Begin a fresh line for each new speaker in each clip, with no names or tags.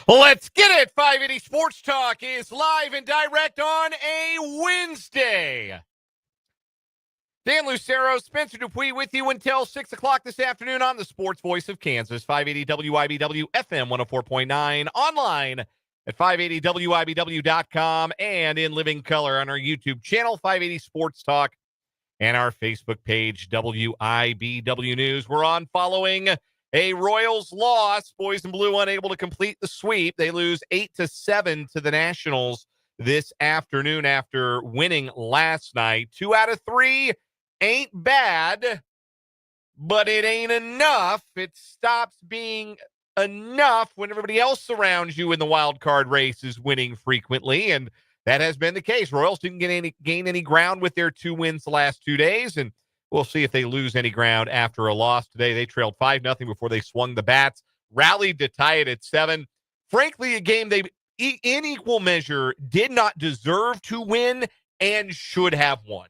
Let's get it. 580 Sports Talk is live and direct on a Wednesday. Dan Lucero, Spencer Dupuis with you until 6 o'clock this afternoon on the Sports Voice of Kansas, 580 WIBW FM 104.9, online at 580WIBW.com, and in living color on our YouTube channel, 580 Sports Talk, and our Facebook page, WIBW News. We're on following a Royals loss. Boys in blue unable to complete the sweep. They lose 8-7 to the Nationals this afternoon after winning last night. 2 out of 3 ain't bad, but it ain't enough. It stops being enough when everybody else around you in the wild card race is winning frequently, and that has been the case. Royals didn't gain any ground with their 2 wins the last 2 days, and we'll see if they lose any ground after a loss today. They trailed 5-0 before they swung the bats, rallied to tie it at 7. Frankly, a game they, in equal measure, did not deserve to win and should have won.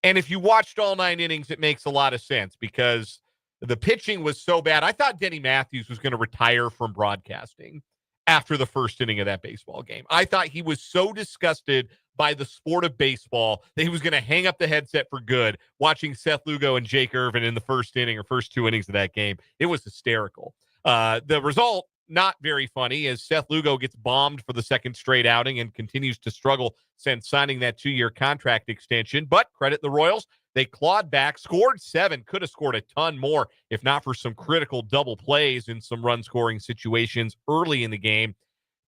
And if you watched all 9 innings, it makes a lot of sense because the pitching was so bad. I thought Denny Matthews was going to retire from broadcasting after the first inning of that baseball game. I thought he was so disgusted by the sport of baseball that he was going to hang up the headset for good watching Seth Lugo and Jake Irvin in the first inning or first 2 innings of that game. It was hysterical. The result, not very funny, as Seth Lugo gets bombed for the second straight outing and continues to struggle since signing that 2-year contract extension. But credit the Royals. They clawed back, scored 7, could have scored a ton more if not for some critical double plays in some run-scoring situations early in the game.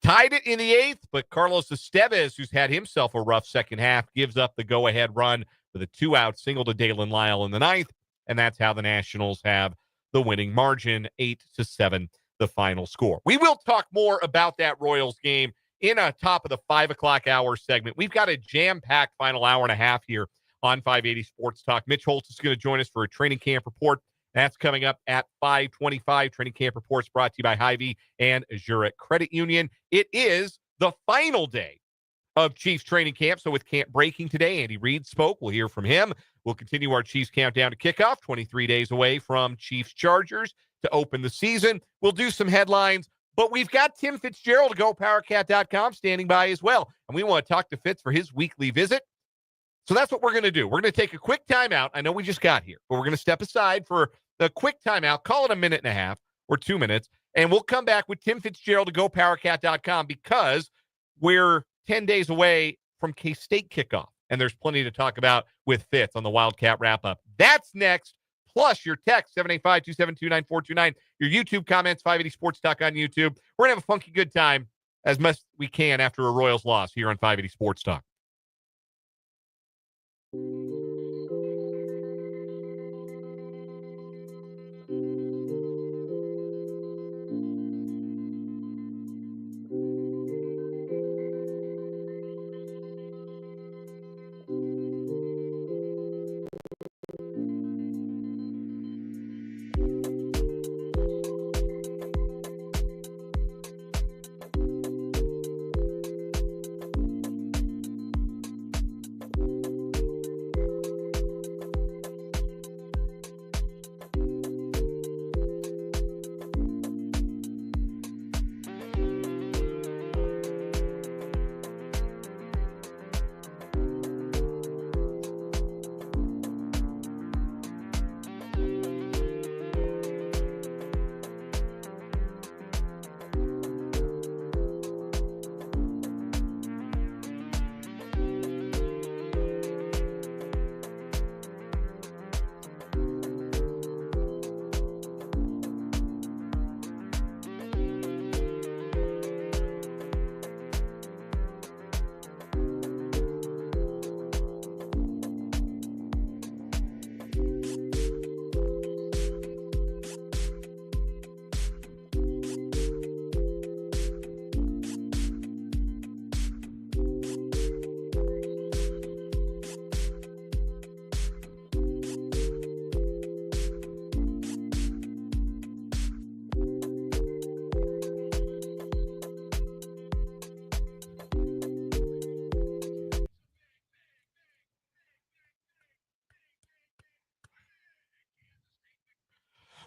Tied it in the 8th, but Carlos Estevez, who's had himself a rough second half, gives up the go-ahead run with a 2-out single to Dalen Lyle in the 9th, and that's how the Nationals have the winning margin, 8-7, the final score. We will talk more about that Royals game in a top of the 5 o'clock hour segment. We've got a jam-packed final hour and a half here on 580 Sports Talk. Mitch Holthus is going to join us for a training camp report. That's coming up at 5:25. Training camp reports brought to you by Hy-Vee and Zurich Credit Union. It is the final day of Chiefs training camp. So with camp breaking today, Andy Reid spoke. We'll hear from him. We'll continue our Chiefs countdown to kickoff, 23 days away from Chiefs Chargers to open the season. We'll do some headlines, but we've got Tim Fitzgerald of GoPowerCat.com standing by as well. And we want to talk to Fitz for his weekly visit. So that's what we're going to do. We're going to take a quick timeout. I know we just got here, but we're going to step aside for the quick timeout. Call it a minute and a half or 2 minutes, and we'll come back with Tim Fitzgerald to GoPowerCat.com because we're 10 days away from K-State kickoff, and there's plenty to talk about with Fitz on the Wildcat Wrap-up. That's next, plus your text, 785-272-9429, your YouTube comments, 580 Sports Talk on YouTube. We're going to have a funky good time as much as we can after a Royals loss here on 580 Sports Talk.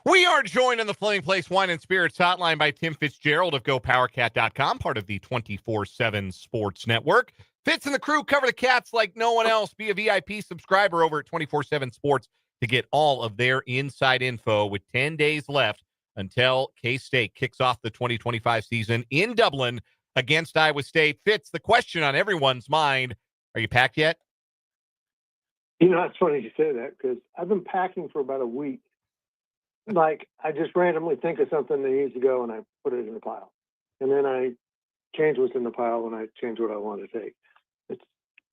We are joined on the Flaming Place Wine and Spirits hotline by Tim Fitzgerald of GoPowerCat.com, part of the 24/7 Sports Network. Fitz and the crew cover the Cats like no one else. Be a VIP subscriber over at 24/7 Sports to get all of their inside info with 10 days left until K-State kicks off the 2025 season in Dublin against Iowa State. Fitz, the question on everyone's mind, are you packed yet?
You know, it's funny you say that because I've been packing for about a week. Like, I just randomly think of something that needs to go and I put it in the pile. And then I change what's in the pile and I change what I want to take.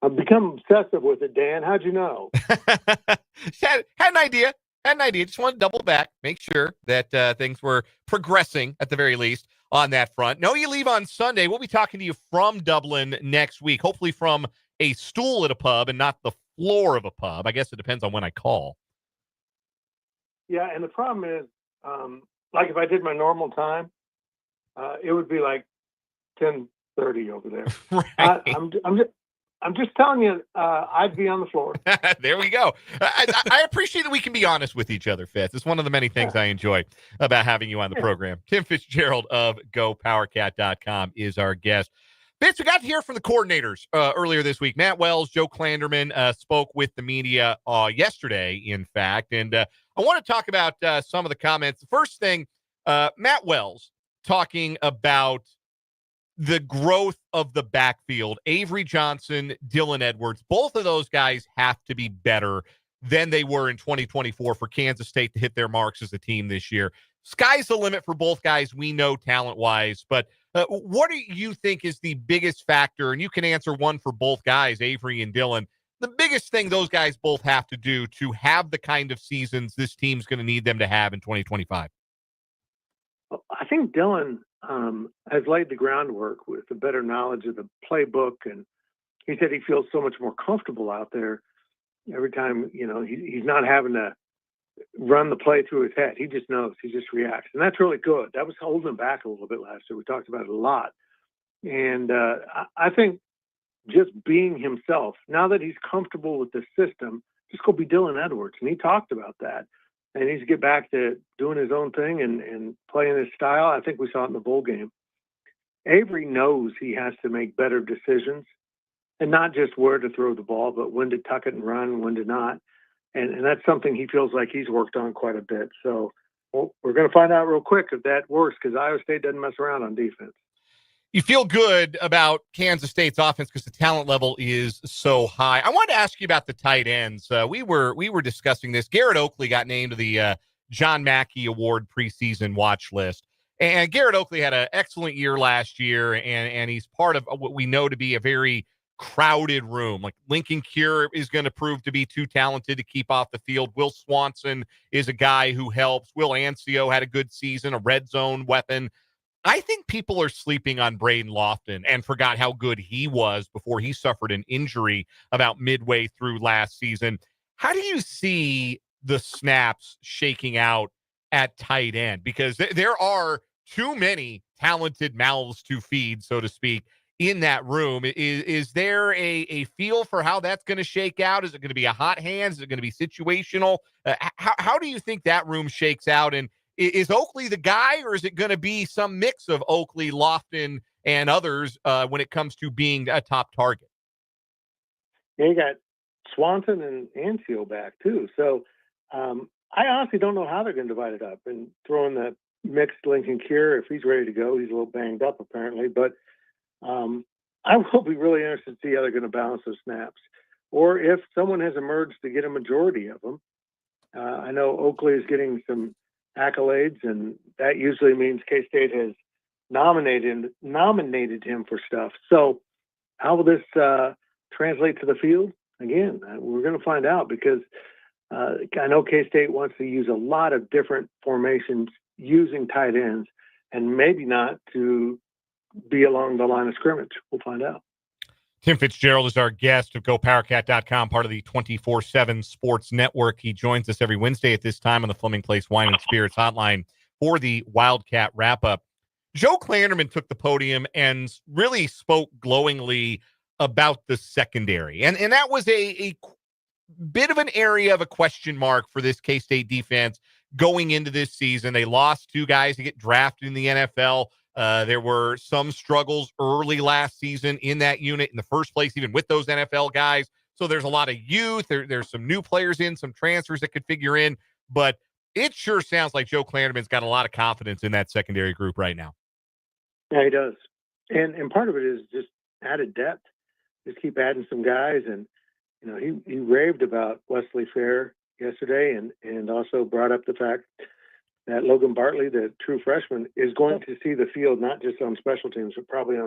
I've become obsessive with it, Dan. How'd you know?
had an idea. Just want to double back, make sure that things were progressing at the very least on that front. No, you leave on Sunday. We'll be talking to you from Dublin next week, hopefully from a stool at a pub and not the floor of a pub. I guess it depends on when I call.
Yeah, and the problem is, like if I did my normal time, it would be like 10:30 over there.
Right.
I'm just telling you, I'd be on the floor.
There we go. I appreciate that we can be honest with each other, Fitz. It's one of the many things I enjoy about having you on the program. Tim Fitzgerald of GoPowerCat.com is our guest. Fitz, we got to hear from the coordinators earlier this week. Matt Wells, Joe Klanderman spoke with the media yesterday, in fact. And I want to talk about some of the comments. The first thing, Matt Wells talking about the growth of the backfield. Avery Johnson, Dylan Edwards, both of those guys have to be better than they were in 2024 for Kansas State to hit their marks as a team this year. Sky's the limit for both guys, we know talent-wise, but what do you think is the biggest factor? And you can answer one for both guys, Avery and Dylan. The biggest thing those guys both have to do to have the kind of seasons this team's going to need them to have in 2025.
I think Dylan has laid the groundwork with a better knowledge of the playbook, and he said he feels so much more comfortable out there every time. You know, he's not having to run the play through his head. He just knows. He just reacts, and that's really good. That was holding him back a little bit last year. We talked about it a lot, and I think just being himself now that he's comfortable with the system, just go be Dylan Edwards, and he talked about that. And he needs to get back to doing his own thing and playing his style. I think we saw it in the bowl game. Avery knows he has to make better decisions, and not just where to throw the ball, but when to tuck it and run, when to not. And that's something he feels like he's worked on quite a bit. So we're going to find out real quick if that works, because Iowa State doesn't mess around on defense.
You feel good about Kansas State's offense because the talent level is so high. I wanted to ask you about the tight ends. We were discussing this. Garrett Oakley got named to the John Mackey Award preseason watch list. And Garrett Oakley had an excellent year last year, and he's part of what we know to be a very crowded room. Like Lincoln Cure is going to prove to be too talented to keep off the field. Will Swanson is a guy who helps. Will Ancio had a good season, a red zone weapon. I think people are sleeping on Braden Lofton and forgot how good he was before he suffered an injury about midway through last season. How do you see the snaps shaking out at tight end? Because there are too many talented mouths to feed, so to speak, in that room. Is there a feel for how that's going to shake out? Is it going to be a hot hand? Is it going to be situational? How do you think that room shakes out? And is Oakley the guy, or is it going to be some mix of Oakley, Lofton, and others when it comes to being a top target?
Yeah, you got Swanson and Ancio back, too. So I honestly don't know how they're going to divide it up and throw in the mixed Lincoln Cure. If he's ready to go, he's a little banged up, apparently. But I will be really interested to see how they're going to balance those snaps, or if someone has emerged to get a majority of them. I know Oakley is getting some accolades, and that usually means K-State has nominated him for stuff. So how will this translate to the field? Again, we're going to find out, because I know K-State wants to use a lot of different formations using tight ends, and maybe not to be along the line of scrimmage. We'll find out.
Tim Fitzgerald is our guest of GoPowerCat.com, part of the 24/7 Sports Network. He joins us every Wednesday at this time on the Fleming Place Wine and Spirits hotline for the Wildcat Wrap-up. Joe Klanderman took the podium and really spoke glowingly about the secondary. And that was a bit of an area of a question mark for this K-State defense going into this season. They lost 2 guys to get drafted in the NFL. There were some struggles early last season in that unit in the first place, even with those NFL guys. So there's a lot of youth. There's some new players in, some transfers that could figure in. But it sure sounds like Joe Klanderman's got a lot of confidence in that secondary group right now.
Yeah, he does. And part of it is just added depth. Just keep adding some guys. And, he raved about Wesley Fair yesterday and also brought up the fact that Logan Bartley, the true freshman, is going to see the field not just on special teams, but probably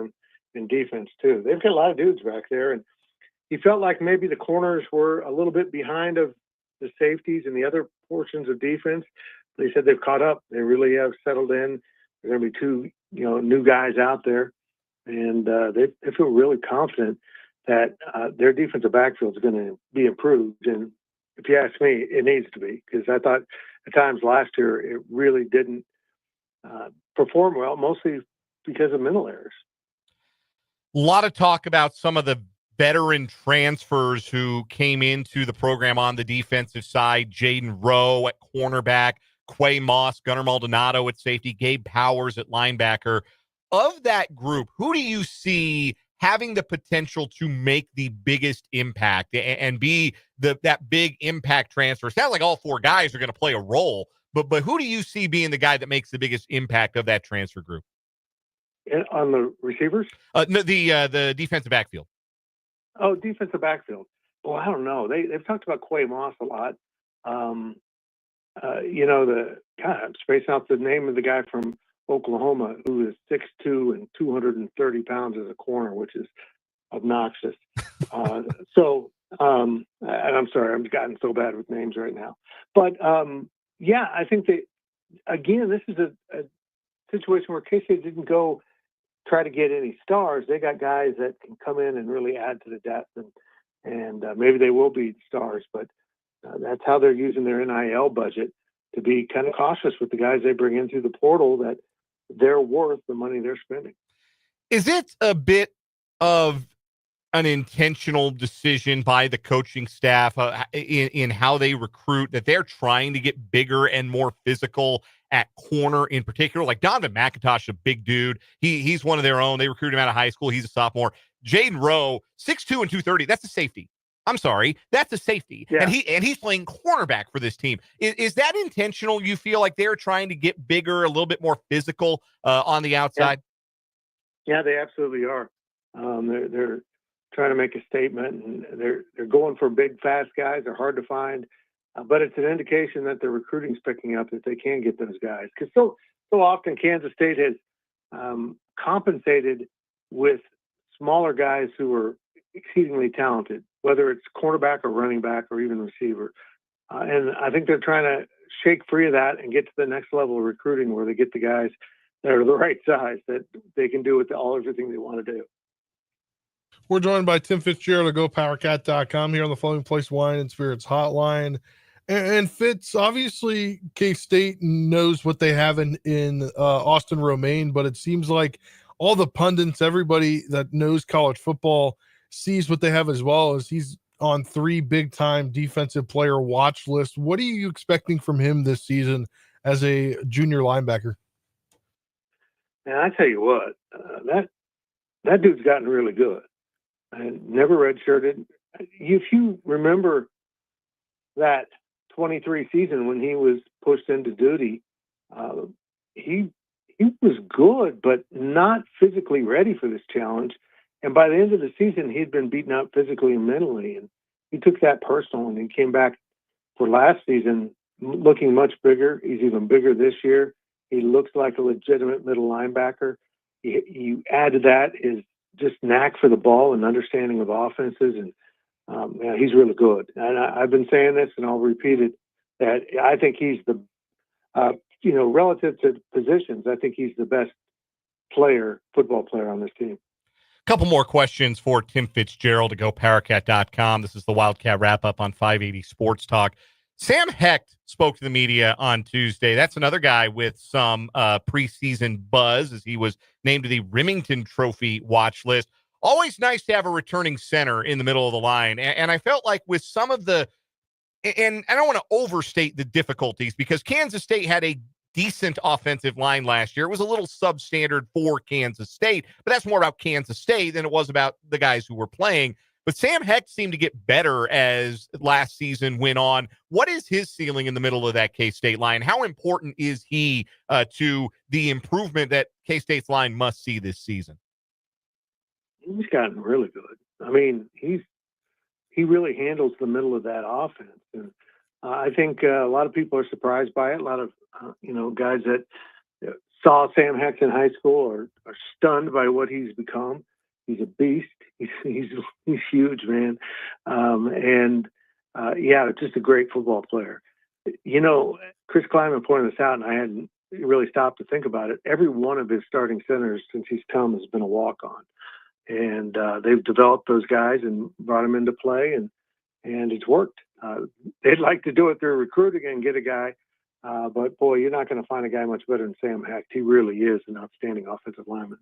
in defense too. They've got a lot of dudes back there. And he felt like maybe the corners were a little bit behind of the safeties and the other portions of defense. They said they've caught up. They really have settled in. There's going to be 2, new guys out there. And they feel really confident that their defensive backfield is going to be improved. And if you ask me, it needs to be, because I thought at times last year it really didn't perform well, mostly because of mental errors.
A lot of talk about some of the veteran transfers who came into the program on the defensive side. Jaden Rowe at cornerback, Quay Moss, Gunnar Maldonado at safety, Gabe Powers at linebacker. Of that group, who do you see having the potential to make the biggest impact and be that big impact transfer? Sounds like all 4 guys are going to play a role, but who do you see being the guy that makes the biggest impact of that transfer group?
On the receivers?
No, the defensive backfield.
Oh, defensive backfield. Well, I don't know. They've talked about Quay Moss a lot. I'm spacing out the name of the guy from Oklahoma who is 6'2" and 230 pounds as a corner, which is obnoxious. And I'm sorry, I've gotten so bad with names right now. But I think that, again, this is a situation where K-State didn't go try to get any stars. They got guys that can come in and really add to the depth, and maybe they will be stars, but that's how they're using their NIL budget, to be kind of cautious with the guys they bring in through the portal, that they're worth the money they're spending.
Is it a bit of an intentional decision by the coaching staff in how they recruit, that they're trying to get bigger and more physical at corner in particular? Like Donovan McIntosh, a big dude. He's one of their own. They recruited him out of high school. He's a sophomore. Jaden Rowe, 6'2" and 230. That's a safety. I'm sorry. That's a safety. Yeah. And he's playing cornerback for this team. Is that intentional? You feel like they're trying to get bigger, a little bit more physical on the outside?
Yeah, they absolutely are. They're trying to make a statement, and they're going for big, fast guys. They're hard to find, but it's an indication that the recruiting's picking up, that they can get those guys. Because so often Kansas State has compensated with smaller guys who are exceedingly talented, whether it's cornerback or running back or even receiver. And I think they're trying to shake free of that and get to the next level of recruiting, where they get the guys that are the right size, that they can do with everything they want to do.
We're joined by Tim Fitzgerald of GoPowerCat.com here on the Floating Place Wine and Spirits Hotline. And Fitz, obviously K-State knows what they have in Austin Romaine, but it seems like all the pundits, everybody that knows college football, sees what they have as well, as he's on 3 big-time defensive player watch lists. What are you expecting from him this season as a junior linebacker?
Man, I tell you what, that dude's gotten really good. And never redshirted. If you remember that 23 season when he was pushed into duty, he was good, but not physically ready for this challenge. And by the end of the season, he'd been beaten up physically and mentally, and he took that personal, and he came back for last season looking much bigger. He's even bigger this year. He looks like a legitimate middle linebacker. You add to that his just knack for the ball and understanding of offenses, and he's really good. And I've been saying this, and I'll repeat it, that I think he's the, relative to positions, I think he's the best football player on this team.
Couple more questions for Tim Fitzgerald to GoPowerCat.com. This is the Wildcat Wrap-up on 580 Sports Talk. Sam Hecht spoke to the media on Tuesday. That's another guy with some preseason buzz, as he was named to the Remington Trophy watch list. Always nice to have a returning center in the middle of the line. And I felt like with some of the and I don't want to overstate the difficulties because Kansas State had a decent offensive line last year. It was a little substandard for Kansas State, but that's more about Kansas State than it was about the guys who were playing. But Sam Heck seemed to get better as last season went on. What is his ceiling in the middle of that K-State line? How important is he to the improvement that K-State's line must see this season?
He's gotten really good. I mean, he really handles the middle of that offense. And I think a lot of people are surprised by it. A lot of, guys that saw Sam Heck in high school are stunned by what he's become. He's a beast. He's huge, man. Just a great football player. Chris Kleiman pointed this out, and I hadn't really stopped to think about it. Every one of his starting centers since he's come has been a walk-on. And they've developed those guys and brought them into play, and it's worked. They'd like to do it through recruiting and get a guy, but boy, you're not going to find a guy much better than Sam Hecht. He really is an outstanding offensive lineman.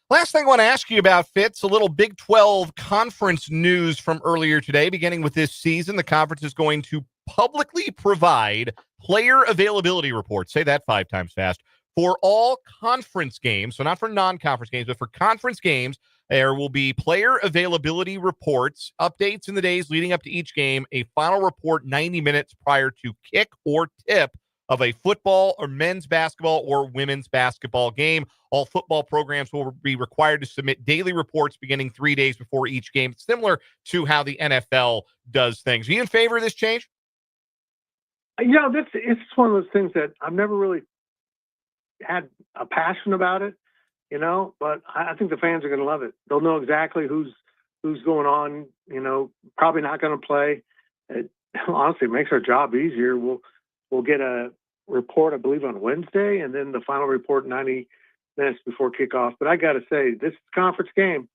Last thing I want to ask you about, Fitz, a little Big 12 conference news from earlier today. Beginning with this season, the conference is going to publicly provide player availability reports. Say that 5 times fast. For all conference games, so not for non-conference games, but for conference games, there will be player availability reports, updates in the days leading up to each game, a final report 90 minutes prior to kick or tip of a football or men's basketball or women's basketball game. All football programs will be required to submit daily reports beginning 3 days before each game, similar to how the NFL does things. Are you in favor of this change?
It's one of those things that I've never really had a passion about it, but I think the fans are going to love it. They'll know exactly who's going on, probably not going to play. It honestly makes our job easier. We'll get a report, I believe, on Wednesday, and then the final report 90 minutes before kickoff. But I got to say, this is a conference game,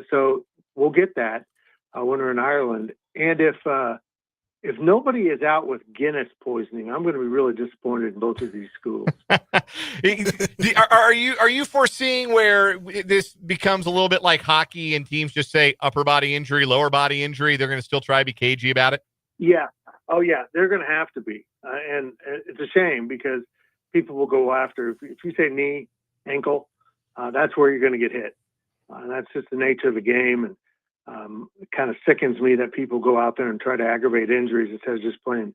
so we'll get that when we're in Ireland. And if nobody is out with Guinness poisoning, I'm going to be really disappointed in both of these schools.
Are you foreseeing where this becomes a little bit like hockey and teams just say upper body injury, lower body injury? They're going to still try to be cagey about it?
Yeah. Oh, yeah. They're going to have to be. And it's a shame because people will go after, if you say knee, ankle, that's where you're going to get hit. That's just the nature of the game. And it kind of sickens me that people go out there and try to aggravate injuries instead of just playing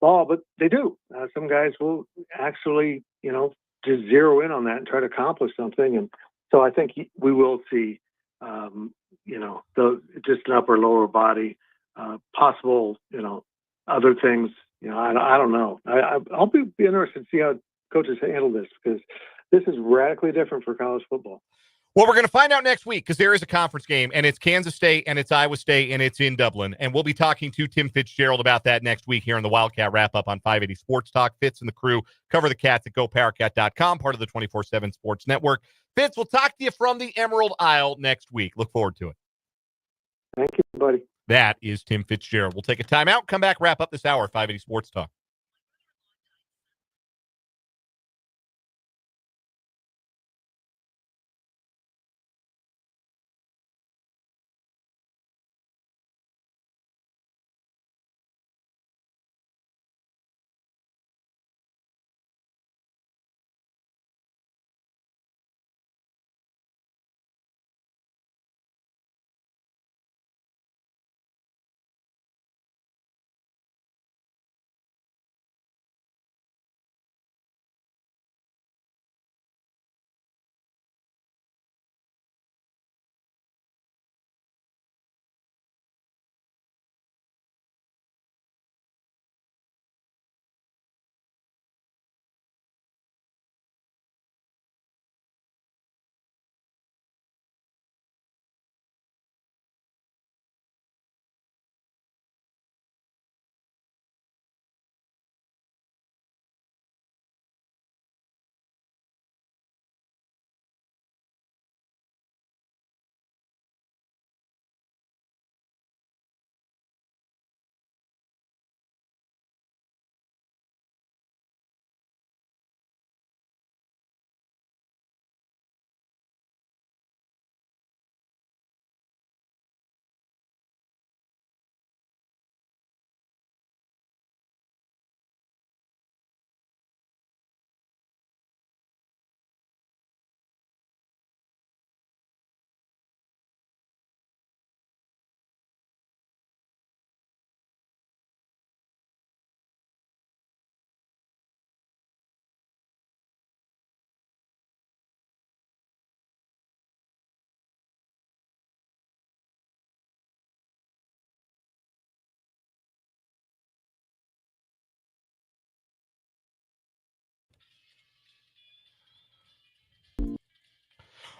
ball, but they do. Some guys will actually, just zero in on that and try to accomplish something. And so I think we will see, just an upper lower body, possible, other things. I don't know. I'll be interested to see how coaches handle this because this is radically different for college football.
Well, we're going to find out next week because there is a conference game, and it's Kansas State, and it's Iowa State, and it's in Dublin. And we'll be talking to Tim Fitzgerald about that next week here on the Wildcat Wrap-up on 580 Sports Talk. Fitz and the crew cover the Cats at GoPowerCat.com, part of the 24/7 Sports Network. Fitz, we'll talk to you from the Emerald Isle next week. Look forward to it.
Thank you, buddy.
That is Tim Fitzgerald. We'll take a timeout, come back, wrap up this hour, 580 Sports Talk.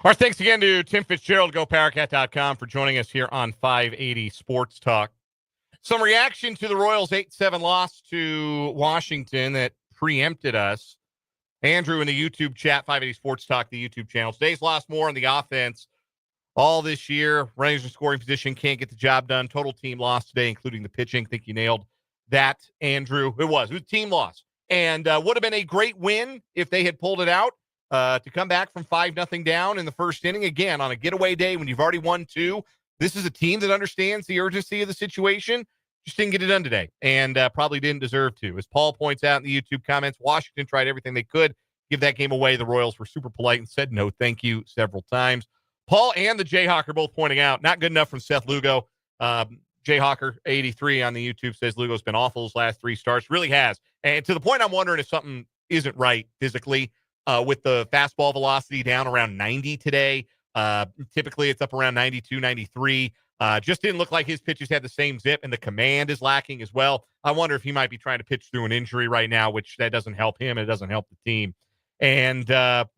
Our thanks again to Tim Fitzgerald, GoPowerCat.com, for joining us here on 580 Sports Talk. Some reaction to the Royals' 8-7 loss to Washington that preempted us. Andrew in the YouTube chat, 580 Sports Talk, the YouTube channel. Today's lost more on the offense all this year. Runners in scoring position can't get the job done. Total team loss today, including the pitching. Think you nailed that, Andrew. It was a team loss. And would have been a great win if they had pulled it out to come back from 5-0 down in the first inning. Again, on a getaway day when you've already won 2. This is a team that understands the urgency of the situation. Just didn't get it done today, and probably didn't deserve to. As Paul points out in the YouTube comments, Washington tried everything they could give that game away. The Royals were super polite and said no thank you several times. Paul and the Jayhawk are both pointing out, not good enough from Seth Lugo. Jayhawker 83 on the YouTube says Lugo's been awful his last 3 starts. Really has. And to the point I'm wondering if something isn't right physically with the fastball velocity down around 90 today. Typically it's up around 92, 93. Just didn't look like his pitches had the same zip, and the command is lacking as well. I wonder if he might be trying to pitch through an injury right now, which that doesn't help him. And it doesn't help the team. And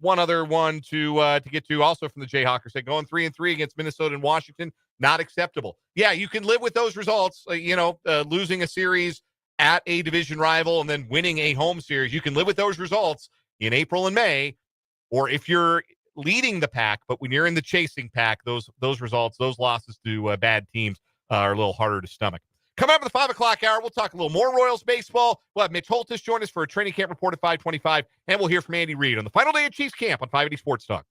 one other one to get to also from the Jayhawker said, going 3-3 against Minnesota and Washington, not acceptable. Yeah, you can live with those results. Losing a series at a division rival and then winning a home series. You can live with those results in April and May, or if you're leading the pack, but when you're in the chasing pack, those results, those losses to bad teams are a little harder to stomach. Coming up at the 5 o'clock hour, we'll talk a little more Royals baseball. We'll have Mitch Holthus join us for a training camp report at 5:25, and we'll hear from Andy Reid on the final day of Chiefs camp on 580 Sports Talk.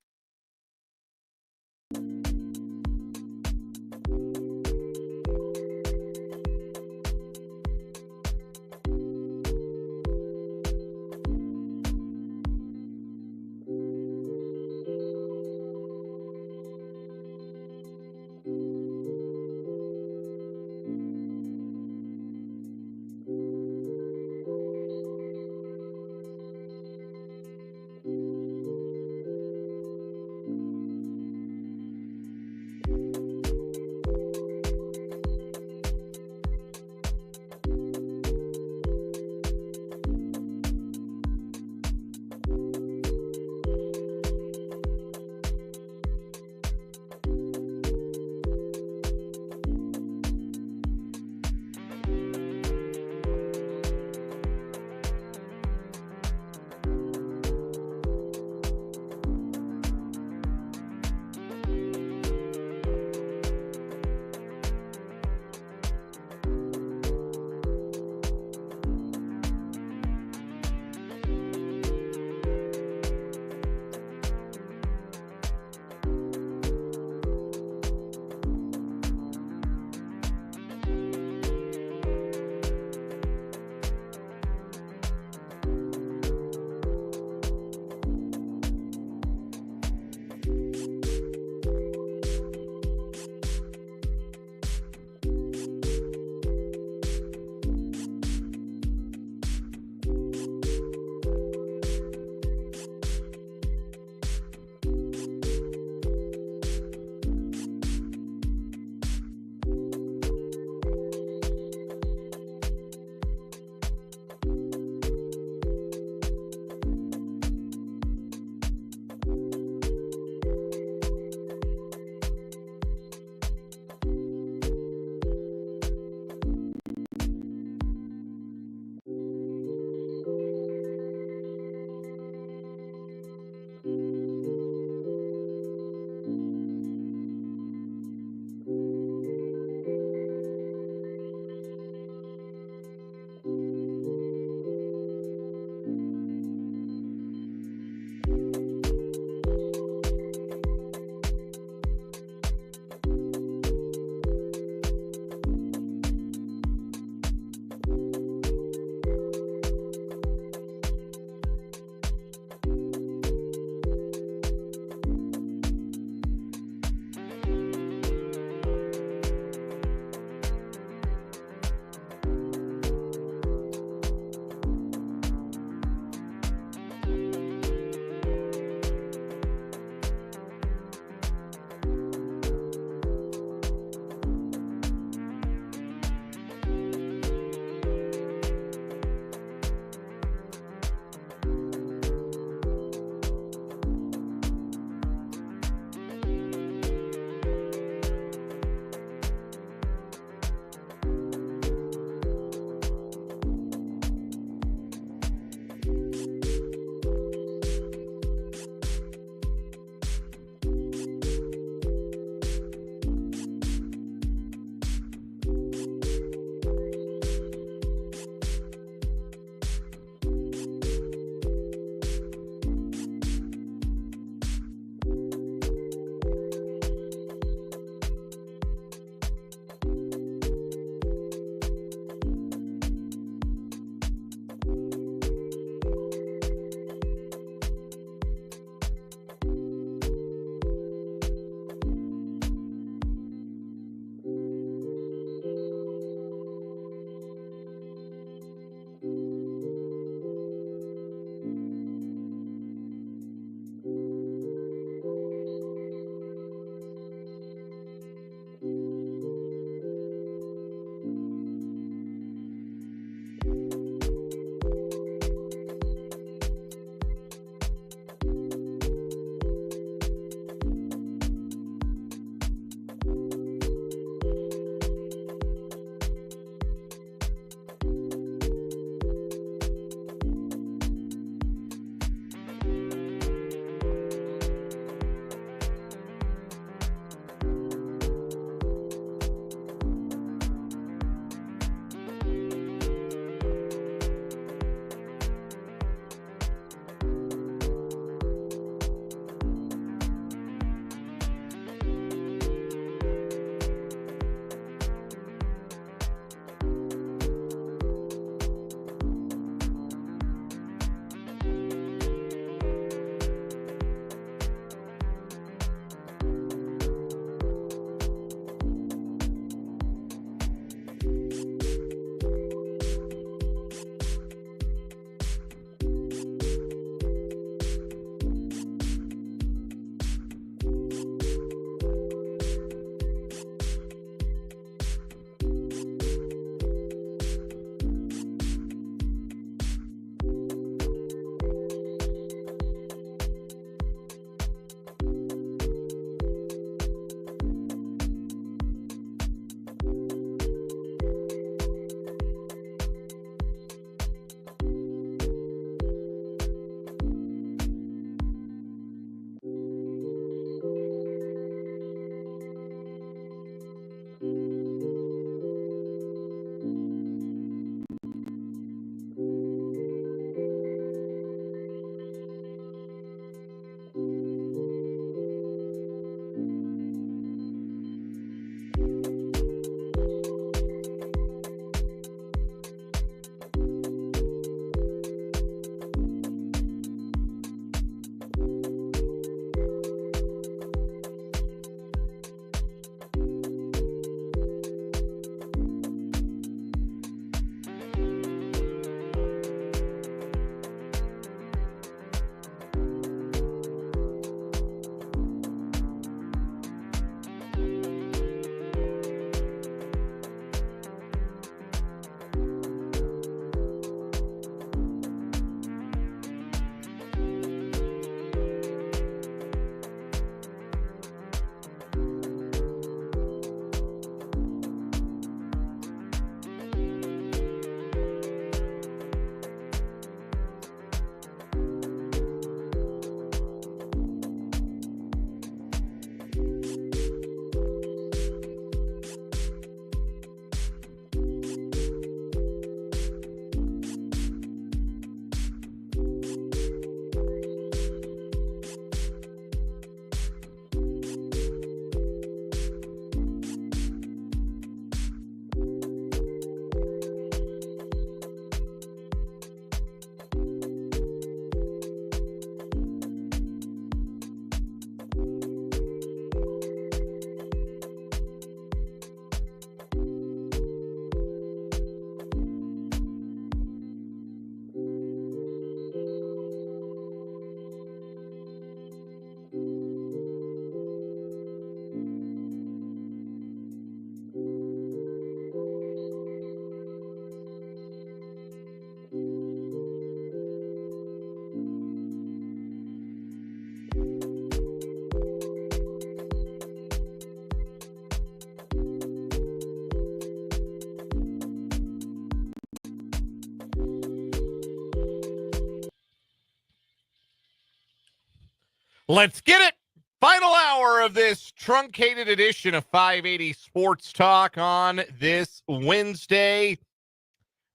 Let's get it. Final hour of this truncated edition of 580 Sports Talk on this Wednesday.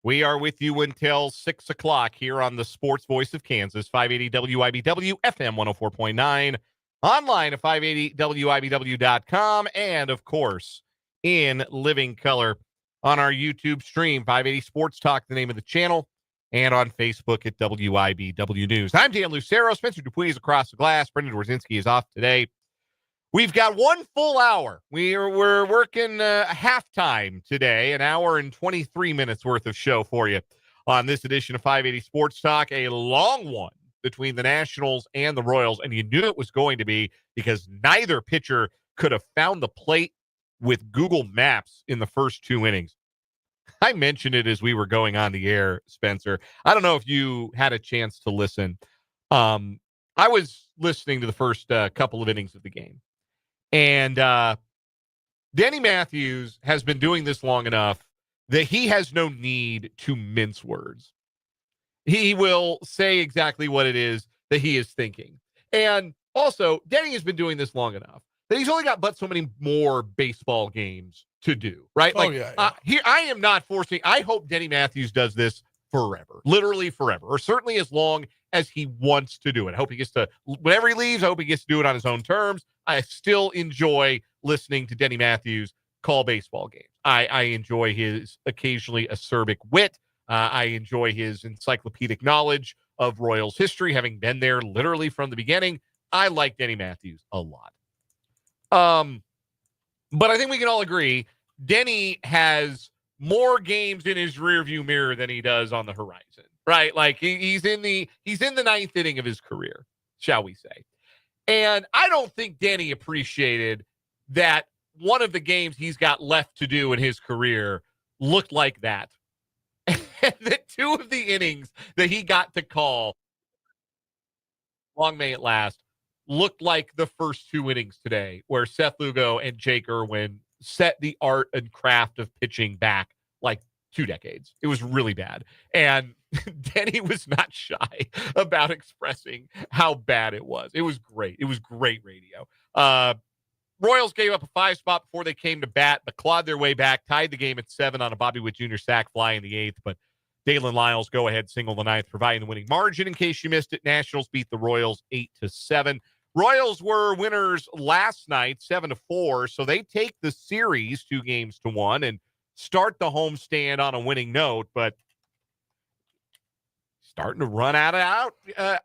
We are with you until 6 o'clock here on the Sports Voice of Kansas, 580 WIBW, FM 104.9, online at 580WIBW.com, and, of course, in living color on our YouTube stream, 580 Sports Talk, the name of the channel, and on Facebook at WIBW News. I'm Dan Lucero. Spencer Dupuis is across the glass. Brendan Dworzinski is off today. We've got one full hour. We're working halftime today, an hour and 23 minutes worth of show for you on this edition of 580 Sports Talk, a long one between the Nationals and the Royals, and you knew it was going to be because neither pitcher could have found the plate with Google Maps in the first 2 innings. I mentioned it as we were going on the air, Spencer. I don't know if you had a chance to listen. I was listening to the first couple of innings of the game. And Danny Matthews has been doing this long enough that he has no need to mince words. He will say exactly what it is that he is thinking. And also, Danny has been doing this long enough that he's only got but so many more baseball games to do, right? Here, I am not forcing. I hope Danny Matthews does this forever, literally forever, or certainly as long as he wants to do it. I hope he gets to, whenever he leaves, I hope he gets to do it on his own terms. I still enjoy listening to Denny Matthews call baseball games. I enjoy his occasionally acerbic wit. I enjoy his encyclopedic knowledge of Royals history, having been there literally from the beginning. I like Denny Matthews a lot. But I think we can all agree Denny has more games in his rearview mirror than he does on the horizon, right? Like he's in the ninth inning of his career, shall we say. And I don't think Denny appreciated that one of the games he's got left to do in his career looked like that. And that 2 of the innings that he got to call, long may it last, looked like the first 2 innings today, where Seth Lugo and Jake Irwin set the art and craft of pitching back like 2 decades. It was really bad. And Denny was not shy about expressing how bad it was. It was great. It was great radio. Royals gave up a 5 spot before they came to bat, but clawed their way back, tied the game at 7 on a Bobby Witt Jr. sac fly in the 8th, but Dalen Lyles go-ahead single the 9th, providing the winning margin. In case you missed it, Nationals beat the Royals 8-7. Royals were winners last night, 7-4, so they take the series 2-1 and start the homestand on a winning note, but starting to run out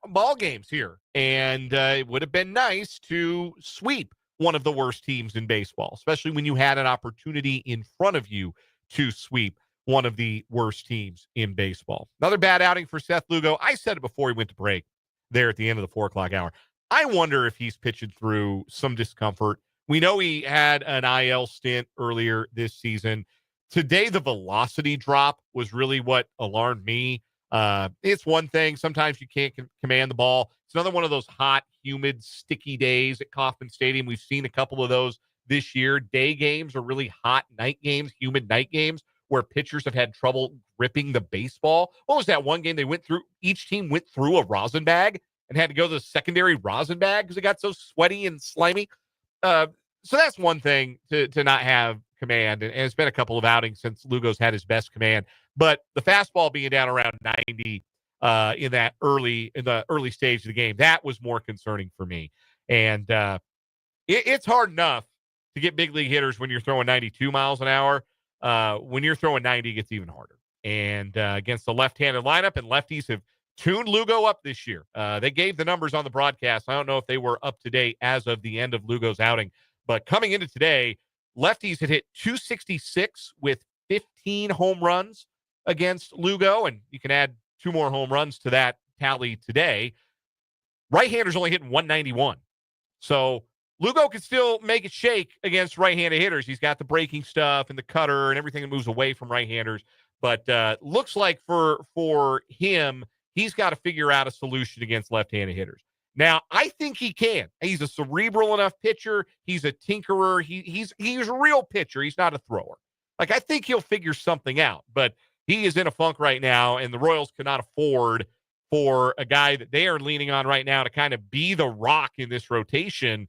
ball games here. And it would have been nice to sweep one of the worst teams in baseball, especially when you had an opportunity in front of you to sweep one of the worst teams in baseball. Another bad outing for Seth Lugo. I said it before he went to break there at the end of the 4 o'clock hour. I wonder if he's pitching through some discomfort. We know he had an IL stint earlier this season. Today, the velocity drop was really what alarmed me. It's one thing. Sometimes you can't command the ball. It's another one of those hot, humid, sticky days at Kauffman Stadium. We've seen a couple of those this year. Day games are really hot, night games, humid night games, where pitchers have had trouble gripping the baseball. What was that one game they went through? Each team went through a rosin bag and had to go to the secondary rosin bag because it got so sweaty and slimy. So that's one thing to not have command. And it's been a couple of outings since Lugo's had his best command. But the fastball being down around 90 in the early stage of the game, that was more concerning for me. And it's hard enough to get big league hitters when you're throwing 92 miles an hour. When you're throwing 90, it gets even harder. And against the left-handed lineup, and lefties have tuned Lugo up this year. They gave the numbers on the broadcast. I don't know if they were up to date as of the end of Lugo's outing. But coming into today, lefties had hit 266 with 15 home runs against Lugo, and you can add 2 more home runs to that tally today. Right-handers only hitting 191. So Lugo can still make it shake against right-handed hitters. He's got the breaking stuff and the cutter and everything that moves away from right-handers. But looks like for him, he's got to figure out a solution against left-handed hitters. Now, I think he can. He's a cerebral enough pitcher. He's a tinkerer. He's a real pitcher. He's not a thrower. Like, I think he'll figure something out. But he is in a funk right now, and the Royals cannot afford for a guy that they are leaning on right now to kind of be the rock in this rotation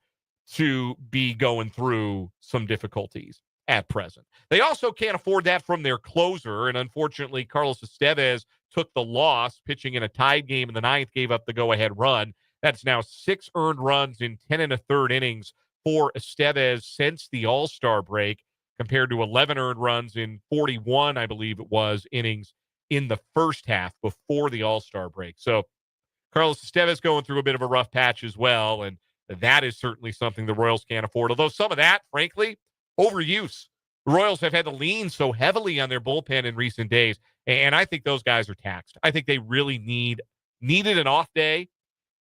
to be going through some difficulties at present. They also can't afford that from their closer, and unfortunately, Carlos Estevez took the loss, pitching in a tied game in the ninth, gave up the go-ahead run. That's now 6 earned runs in 10 1/3 innings for Estevez since the All-Star break, compared to 11 earned runs in 41, I believe it was, innings in the first half before the All-Star break. So Carlos Estevez going through a bit of a rough patch as well, and that is certainly something the Royals can't afford. Although some of that, frankly, overuse. The Royals have had to lean so heavily on their bullpen in recent days, and I think those guys are taxed. I think they really needed an off day,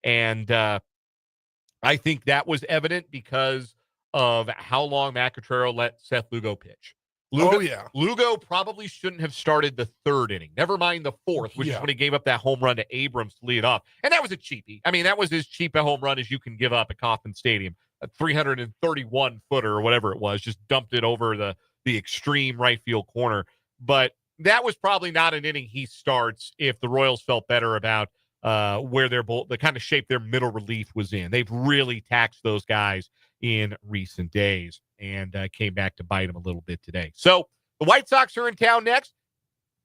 and I think that was evident because of how long Matt Cotrero let Seth Lugo pitch. Lugo probably shouldn't have started the 3rd inning. Never mind the 4th, which is when he gave up that home run to Abrams to lead off. And that was a cheapie. I mean, that was as cheap a home run as you can give up at Kauffman Stadium. A 331-footer or whatever it was, just dumped it over the extreme right field corner. But that was probably not an inning he starts if the Royals felt better about where the kind of shape their middle relief was in. They've really taxed those guys in recent days, and came back to bite them a little bit today. So the White Sox are in town next.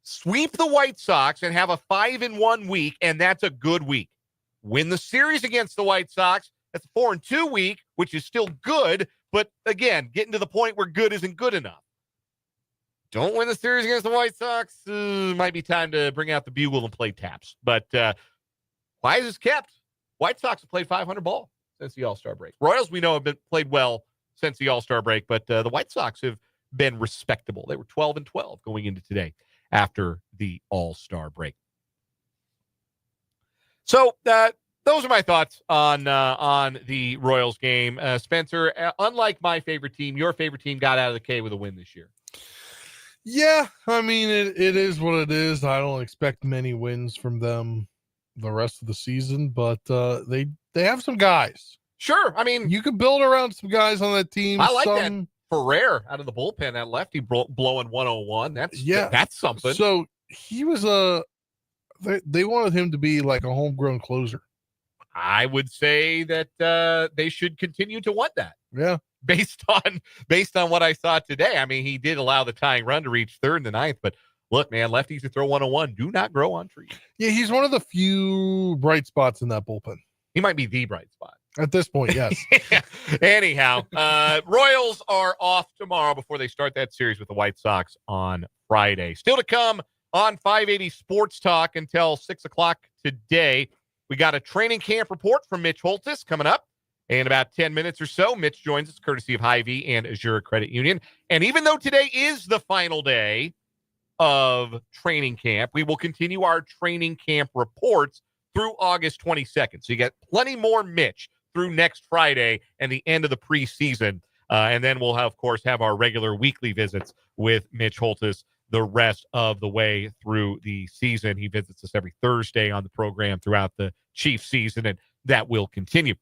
Sweep the White Sox and have a 5-1 week, and that's a good week. Win the series against the White Sox, that's a 4-2 week, which is still good, but again, getting to the point where good isn't good enough. Don't win the series against the White Sox, might be time to bring out the bugle and play taps. But why is this kept? White Sox have played 500 ball since the All-Star break. Royals, we know, have been played well since the All-Star break, but the White Sox have been respectable. They were 12-12 going into today after the All-Star break. So those are my thoughts on the Royals game. Spencer, unlike my favorite team, your favorite team got out of the K with a win this year.
Yeah, I mean, it is what it is. I don't expect many wins from them the rest of the season, but they have some guys.
Sure. I mean,
you can build around some guys on that team.
I like that. Ferrer out of the bullpen, that lefty blowing 101. That's something.
So he was they wanted him to be like a homegrown closer.
I would say that they should continue to want that.
Yeah.
Based on what I saw today. I mean, he did allow the tying run to reach 3rd and the 9th, but look, man, lefties who throw 101 do not grow on trees.
Yeah, he's one of the few bright spots in that bullpen.
He might be the bright spot.
At this point, yes.
Anyhow, Royals are off tomorrow before they start that series with the White Sox on Friday. Still to come on 580 Sports Talk until 6 o'clock today. We got a training camp report from Mitch Holthus coming up in about 10 minutes or so. Mitch joins us courtesy of Hy-Vee and Azure Credit Union. And even though today is the final day of training camp, we will continue our training camp reports through August 22nd. So you got plenty more Mitch through next Friday and the end of the preseason. And then we'll, of course, have our regular weekly visits with Mitch Holthus the rest of the way through the season. He visits us every Thursday on the program throughout the Chiefs season, and that will continue.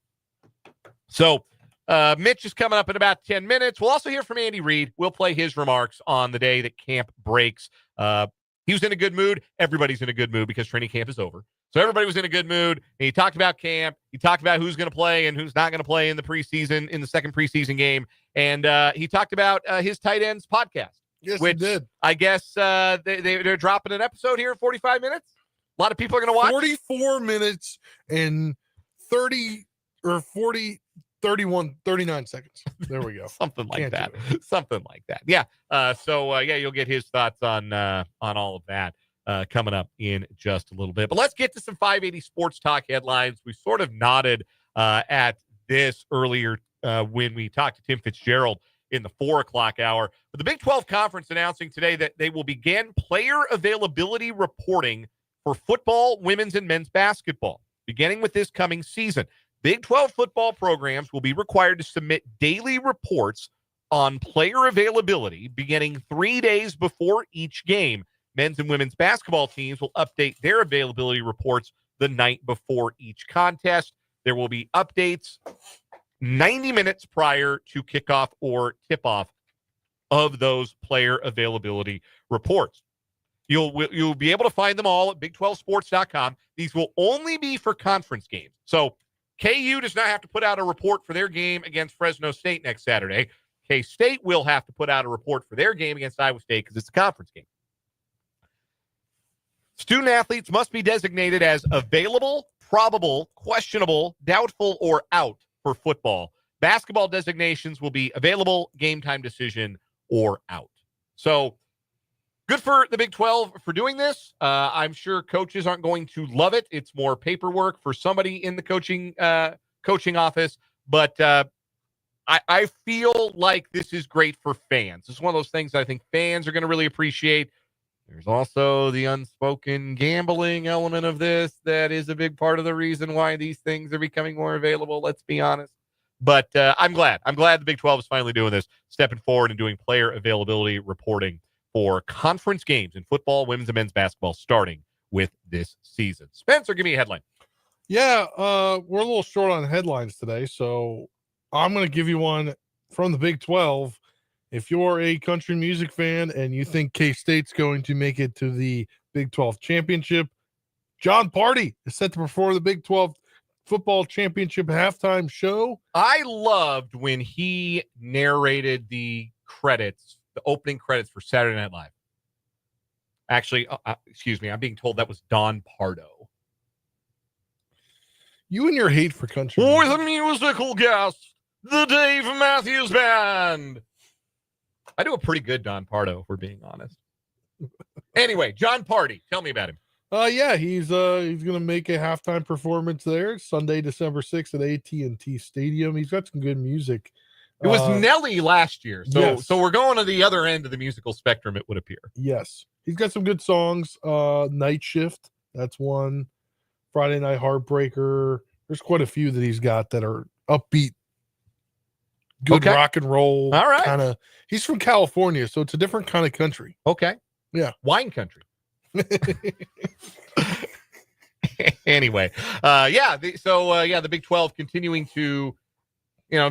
So Mitch is coming up in about 10 minutes. We'll also hear from Andy Reid. We'll play his remarks on the day that camp breaks. He was in a good mood. Everybody's in a good mood because training camp is over. So everybody was in a good mood. And he talked about camp. He talked about who's going to play and who's not going to play in the preseason, in the second preseason game. And he talked about his tight ends podcast.
Yes,
which
he did.
I guess they're dropping an episode here in 45 minutes. A lot of people are going to watch.
44 minutes and 39 seconds. There we go.
Something like that. Something like that. Yeah. So you'll get his thoughts on all of that coming up in just a little bit. But let's get to some 580 Sports Talk headlines. We sort of nodded at this earlier when we talked to Tim Fitzgerald in the 4 o'clock hour. But the Big 12 Conference announcing today that they will begin player availability reporting for football, women's, and men's basketball, beginning with this coming season. Big 12 football programs will be required to submit daily reports on player availability beginning 3 days before each game. Men's and women's basketball teams will update their availability reports the night before each contest. There will be updates 90 minutes prior to kickoff or tip-off of those player availability reports. You'll be able to find them all at Big12Sports.com. These will only be for conference games. So KU does not have to put out a report for their game against Fresno State next Saturday. K-State will have to put out a report for their game against Iowa State because it's a conference game. Student athletes must be designated as available, probable, questionable, doubtful, or out for football. Basketball designations will be available, game time decision, or out. So good for the Big 12 for doing this. I'm sure coaches aren't going to love it. It's more paperwork for somebody in the coaching office, but I feel like this is great for fans. It's one of those things I think fans are going to really appreciate. There's also the unspoken gambling element of this that is a big part of the reason why these things are becoming more available, let's be honest. But I'm glad. I'm glad the Big 12 is finally doing this, stepping forward and doing player availability reporting for conference games in football, women's and men's basketball starting with this season. Spencer, give me a headline.
Yeah, we're a little short on headlines today, so I'm going to give you one from the Big 12. If you're a country music fan and you think K-State's going to make it to the Big 12 championship, John Party is set to perform the Big 12 football championship halftime show.
I loved when he narrated the opening credits for Saturday Night Live. Actually, excuse me, I'm being told that was Don Pardo.
You and your hate for country
With
music.
a musical guest, the Dave Matthews Band. I do a pretty good Don Pardo, if we're being honest. Anyway, John Party, tell me about him.
Yeah, he's gonna make a halftime performance there Sunday, December 6th at AT&T Stadium. He's got some good music.
It was Nelly last year, so we're going to the other end of the musical spectrum, it would appear.
Yes, he's got some good songs. Night Shift, that's one. Friday Night Heartbreaker. There's quite a few that he's got that are upbeat, good rock and roll.
All right,
kind of. He's from California, so it's a different kind of country.
Okay,
yeah,
wine country. Anyway, the Big 12 continuing to,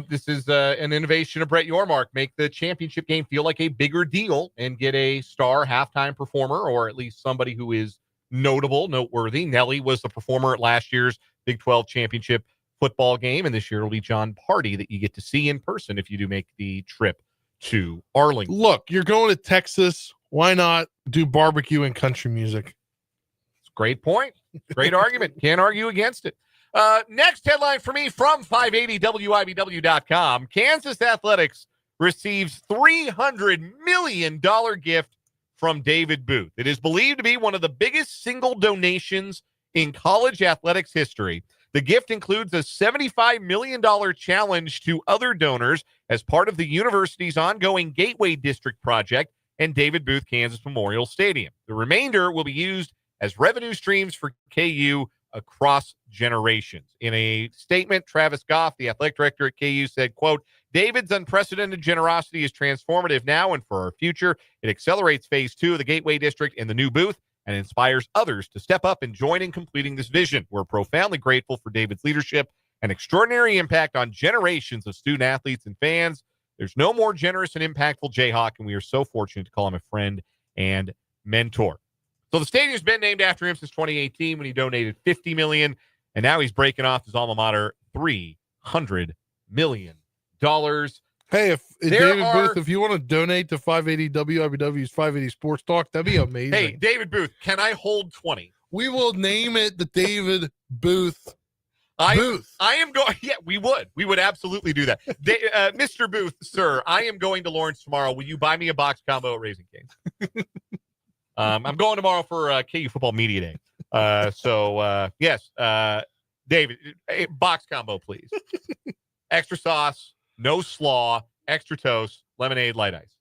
this is an innovation of Brett Yormark, make the championship game feel like a bigger deal and get a star halftime performer, or at least somebody who is noteworthy. Nelly was the performer at last year's Big 12 championship football game, and this year it'll be John Party that you get to see in person if you do make the trip to Arlington.
Look, you're going to Texas. Why not do barbecue and country music?
Great point. Great argument. Can't argue against it. Next headline for me from 580WIBW.com. Kansas Athletics receives $300 million gift from David Booth. It is believed to be one of the biggest single donations in college athletics history. The gift includes a $75 million challenge to other donors as part of the university's ongoing Gateway District project and David Booth Kansas Memorial Stadium. The remainder will be used as revenue streams for KU across generations. In a statement, Travis Goff, the athletic director at KU, said, quote, David's unprecedented generosity is transformative now and for our future. It accelerates phase 2 of the Gateway District in the new booth and inspires others to step up and join in completing this vision. We're profoundly grateful for David's leadership and extraordinary impact on generations of student athletes and fans. There's no more generous and impactful Jayhawk, and we are so fortunate to call him a friend and mentor. So the stadium's been named after him since 2018 when he donated $50 million, and now he's breaking off his alma mater $300 million.
Hey, if David Booth, if you want to donate to 580 WIBW's 580 Sports Talk, that'd be amazing.
Hey, David Booth, can I hold 20?
We will name it the David Booth. Booth.
I am going. Yeah, we would. We would absolutely do that. Mr. Booth, sir, I am going to Lawrence tomorrow. Will you buy me a box combo at Raising Cane's? I'm going tomorrow for KU Football Media Day. Yes, David, box combo, please. Extra sauce, no slaw, extra toast, lemonade, light ice.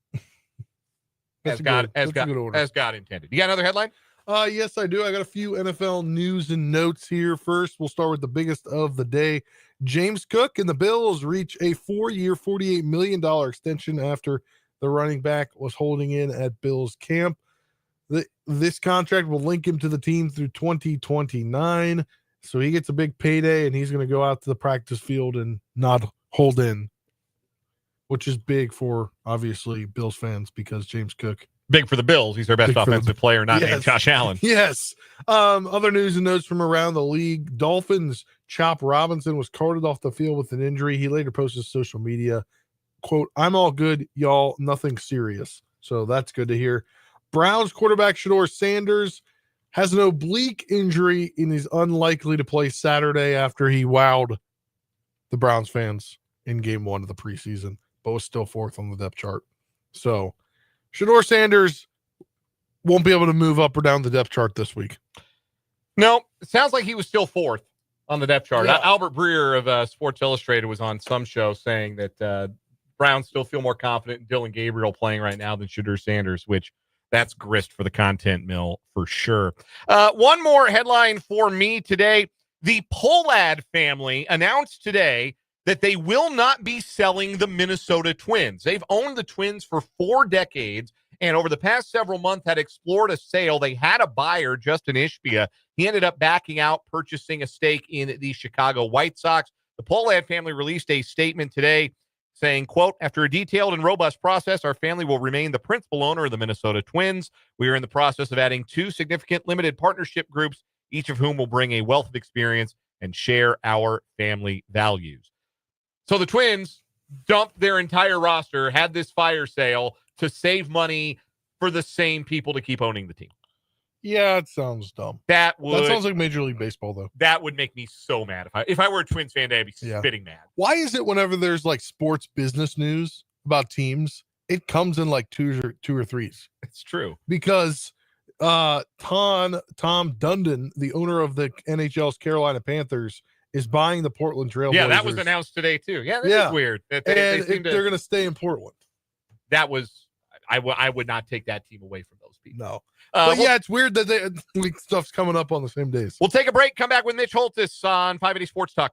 As God intended. You got another headline?
Yes, I do. I got a few NFL news and notes here. First, we'll start with the biggest of the day. James Cook and the Bills reach a 4-year, $48 million extension after the running back was holding in at Bills camp. This contract will link him to the team through 2029. So he gets a big payday and he's going to go out to the practice field and not hold in, which is big for obviously Bills fans because James Cook,
Big for the Bills. He's their best
Big for the
offensive player, not named
Yes.
Josh Allen.
Yes. Other news and notes from around the league. Dolphins Chop Robinson was carted off the field with an injury. He later posted to social media, quote, "I'm all good, y'all. Nothing serious." So that's good to hear. Browns quarterback Shedeur Sanders has an oblique injury and is unlikely to play Saturday after he wowed the Browns fans in game 1 of the preseason, but was still 4th on the depth chart. So Shedeur Sanders won't be able to move up or down the depth chart this week.
No, it sounds like he was still 4th on the depth chart.
Yeah.
Albert Breer of Sports Illustrated was on some show saying that Browns still feel more confident in Dylan Gabriel playing right now than Shedeur Sanders, which that's grist for the content mill for sure. One more headline for me today. The Pollad family announced today that they will not be selling the Minnesota Twins. They've owned the Twins for 4 decades, and over the past several months had explored a sale. They had a buyer, Justin Ishbia. He ended up backing out, purchasing a stake in the Chicago White Sox. The Pollad family released a statement today saying, quote, "After a detailed and robust process, our family will remain the principal owner of the Minnesota Twins. We are in the process of adding 2 significant limited partnership groups, each of whom will bring a wealth of experience and share our family values." So the Twins dumped their entire roster, had this fire sale to save money for the same people to keep owning the team.
Yeah, it sounds dumb.
That
sounds like Major League Baseball, though.
That would make me so mad. If I were a Twins fan, I'd be spitting mad.
Why is it whenever there's like sports business news about teams, it comes in like two or threes?
It's true.
Because Tom Dundon, the owner of the NHL's Carolina Panthers, is buying the Portland Trailblazers.
Yeah, that was announced today too. Yeah, that is weird. That
they're going to stay in Portland.
That was I would not take that team away from those people.
No. But yeah, it's weird that stuff's coming up on the same days.
We'll take a break, come back with Mitch Holthus on 580 Sports Talk.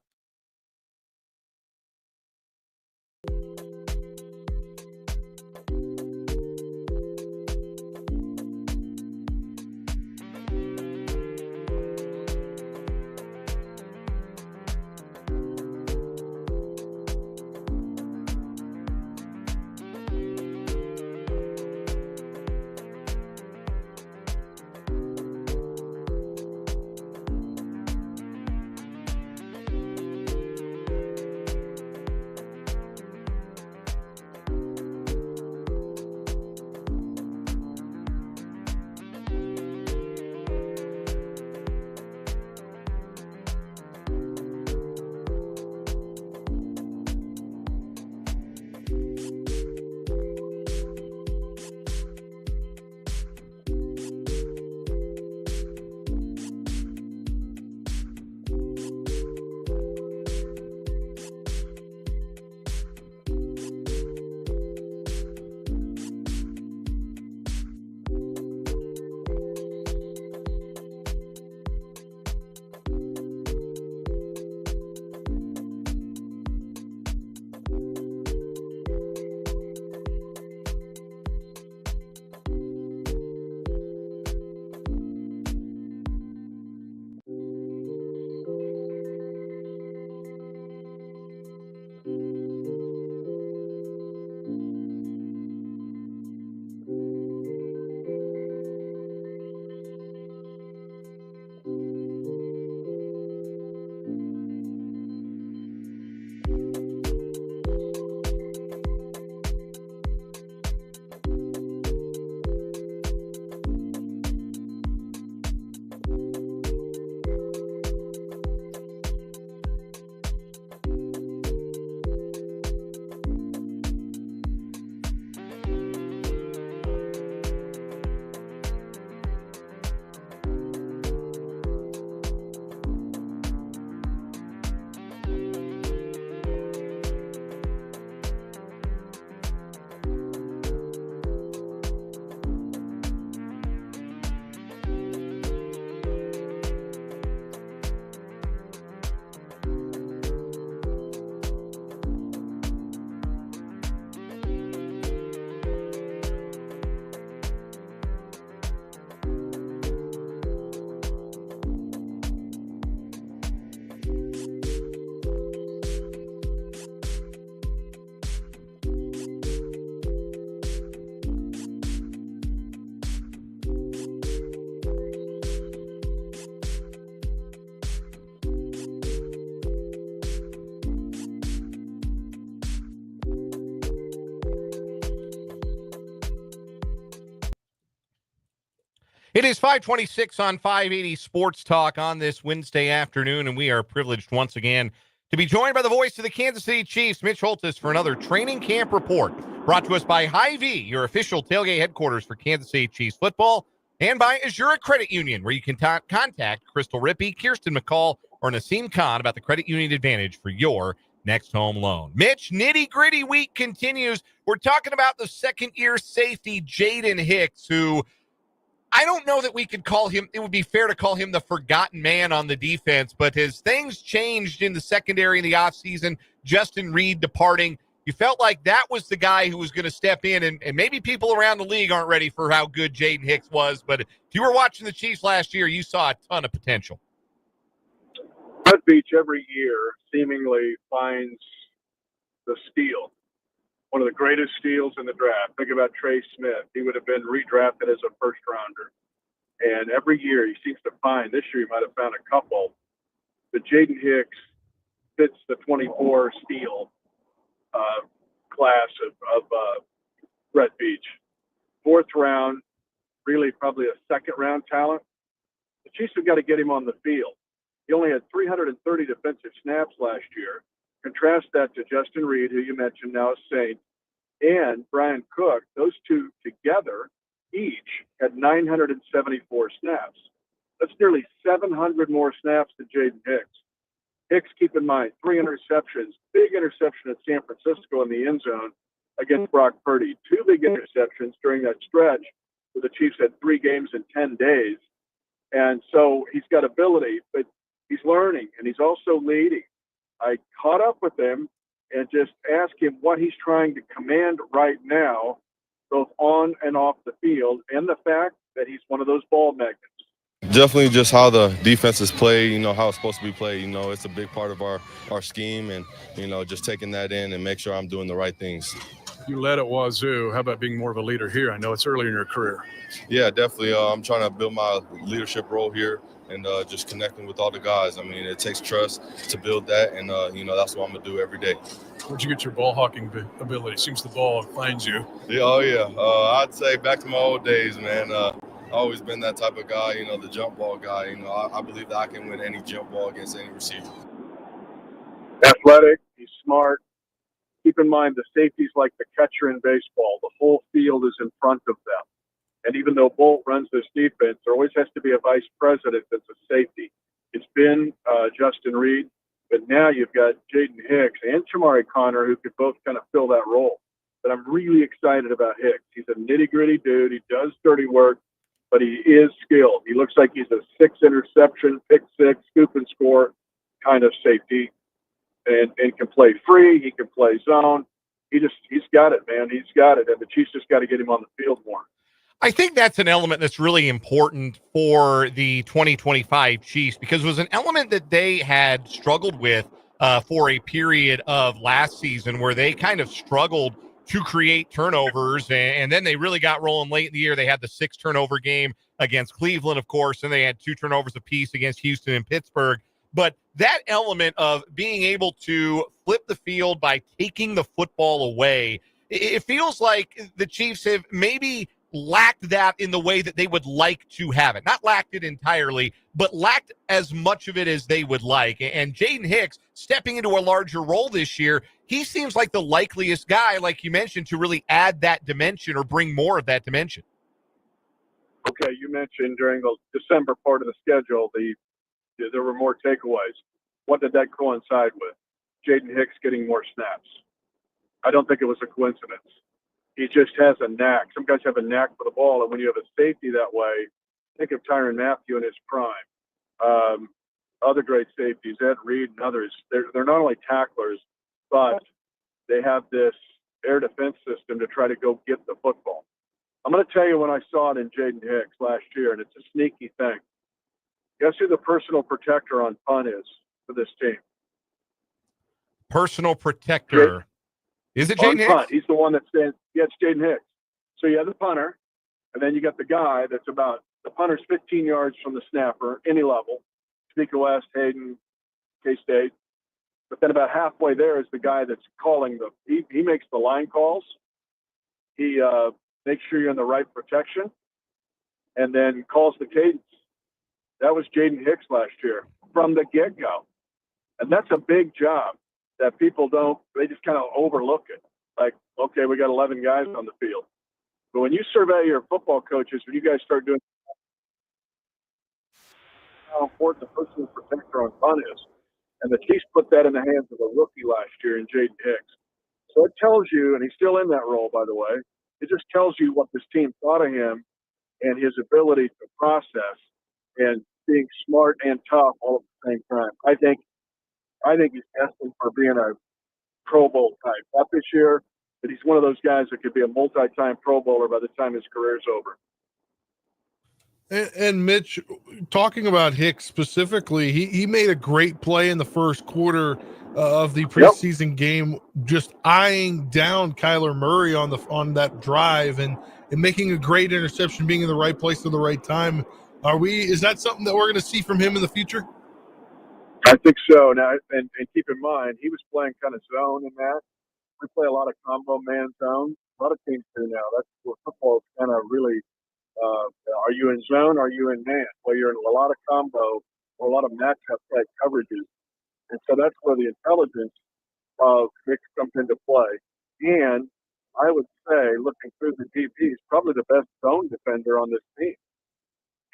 It is 5:26 on 580 Sports Talk on this Wednesday afternoon, and we are privileged once again to be joined by the voice of the Kansas City Chiefs, Mitch Holthus, for another training camp report brought to us by Hy-Vee, your official tailgate headquarters for Kansas City Chiefs football, and by Azura Credit Union, where you can contact Crystal Rippey, Kirsten McCall, or Naseem Khan about the credit union advantage for your next home loan. Mitch, nitty-gritty week continues. We're talking about the second-year safety, Jaden Hicks, who I don't know that we could call him, it would be fair to call him the forgotten man on the defense, but as things changed in the secondary in the offseason, Justin Reid departing, you felt like that was the guy who was going to step in, and maybe people around the league aren't ready for how good Jaden Hicks was, but if you were watching the Chiefs last year, you saw a ton of potential.
Red Beach every year seemingly finds the steal. One of the greatest steals in the draft. Think about Trey Smith. He would have been redrafted as a first rounder. And every year he seems to find, this year he might have found a couple, but Jaden Hicks fits the 24 steal class of Red Beach. Fourth round, really probably a second round talent. The Chiefs have got to get him on the field. He only had 330 defensive snaps last year. Contrast that to Justin Reid, who you mentioned now is Saints, and Brian Cook. Those two together each had 974 snaps. That's nearly 700 more snaps than Jaden Hicks. Hicks, keep in mind, 3 interceptions, big interception at San Francisco in the end zone against Brock Purdy. 2 big interceptions during that stretch where the Chiefs had 3 games in 10 days. And so he's got ability, but he's learning, and he's also leading. I caught up with him and just asked him what he's trying to command right now, both on and off the field, and the fact that he's one of those ball magnets.
Definitely just how the defense is played, how it's supposed to be played. It's a big part of our scheme, and, just taking that in and make sure I'm doing the right things.
You led at Wazoo. How about being more of a leader here? I know it's early in your career.
Yeah, definitely. I'm trying to build my leadership role here and just connecting with all the guys. I mean, it takes trust to build that, and, that's what I'm going to do every day.
Where'd you get your ball hawking ability? Seems the ball finds you.
Yeah, I'd say back to my old days, man. I've always been that type of guy, the jump ball guy. I believe that I can win any jump ball against any receiver.
Athletic, he's smart. Keep in mind the safety's like the catcher in baseball. The whole field is in front of them. And even though Bolt runs this defense, there always has to be a vice president that's a safety. It's been Justin Reid, but now you've got Jaden Hicks and Chamari Connor who could both kind of fill that role. But I'm really excited about Hicks. He's a nitty-gritty dude. He does dirty work, but he is skilled. He looks like he's a 6-interception, pick-6, scoop and score kind of safety, and can play free. He can play zone. He's got it, man. He's got it, and the Chiefs just got to get him on the field more.
I think that's an element that's really important for the 2025 Chiefs, because it was an element that they had struggled with for a period of last season where they kind of struggled to create turnovers, and then they really got rolling late in the year. They had the 6-turnover game against Cleveland, of course, and they had 2 turnovers apiece against Houston and Pittsburgh. But that element of being able to flip the field by taking the football away, it feels like the Chiefs have maybe lacked that in the way that they would like to have it. Not lacked it entirely, but lacked as much of it as they would like. And Jaden Hicks stepping into a larger role this year, he seems like the likeliest guy, like you mentioned, to really add that dimension or bring more of that dimension.
Okay, you mentioned during the December part of the schedule, there were more takeaways. What did that coincide with? Jaden Hicks getting more snaps. I don't think it was a coincidence. He just has a knack. Some guys have a knack for the ball, and when you have a safety that way, think of Tyrann Mathieu in his prime. Other great safeties, Ed Reed and others, they're not only tacklers, but they have this air defense system to try to go get the football. I'm going to tell you when I saw it in Jaden Hicks last year, and it's a sneaky thing. Guess who the personal protector on punt is for this team?
Personal protector. Is it Jaden Hicks?
Punt. He's the one that stands. Yeah, it's Jaden Hicks. So you have the punter, and then you got the guy that's about, the punter's 15 yards from the snapper, any level. Topeka West, Hayden, K-State. But then about halfway there is the guy that's calling he makes the line calls. He makes sure you're in the right protection. and then calls the cadence. That was Jaden Hicks last year from the get-go. And that's a big job that people they just kind of overlook it. Like, okay, we got 11 guys on the field. But when you survey your football coaches, when you guys start doing how important the personal protector on fun is, and the Chiefs put that in the hands of a rookie last year in Jaden Hicks. So it tells you, and he's still in that role, by the way, it just tells you what this team thought of him and his ability to process and being smart and tough all at the same time. I think he's destined for being a Pro Bowl type. Not this year, but he's one of those guys that could be a multi-time Pro Bowler by the time his career's over.
And Mitch, talking about Hicks specifically, he made a great play in the first quarter of the preseason game, just eyeing down Kyler Murray on that drive and making a great interception, being in the right place at the right time. Is that something that we're going to see from him in the future?
I think so. Now, and keep in mind, he was playing kind of zone in that. We play a lot of combo man zone. A lot of teams do now. That's where football is kind of really. Are you in zone? Are you in man? Well, you're in a lot of combo or a lot of matchup type coverages, and so that's where the intelligence of Hicks comes into play. And I would say, looking through the DB, he's probably the best zone defender on this team,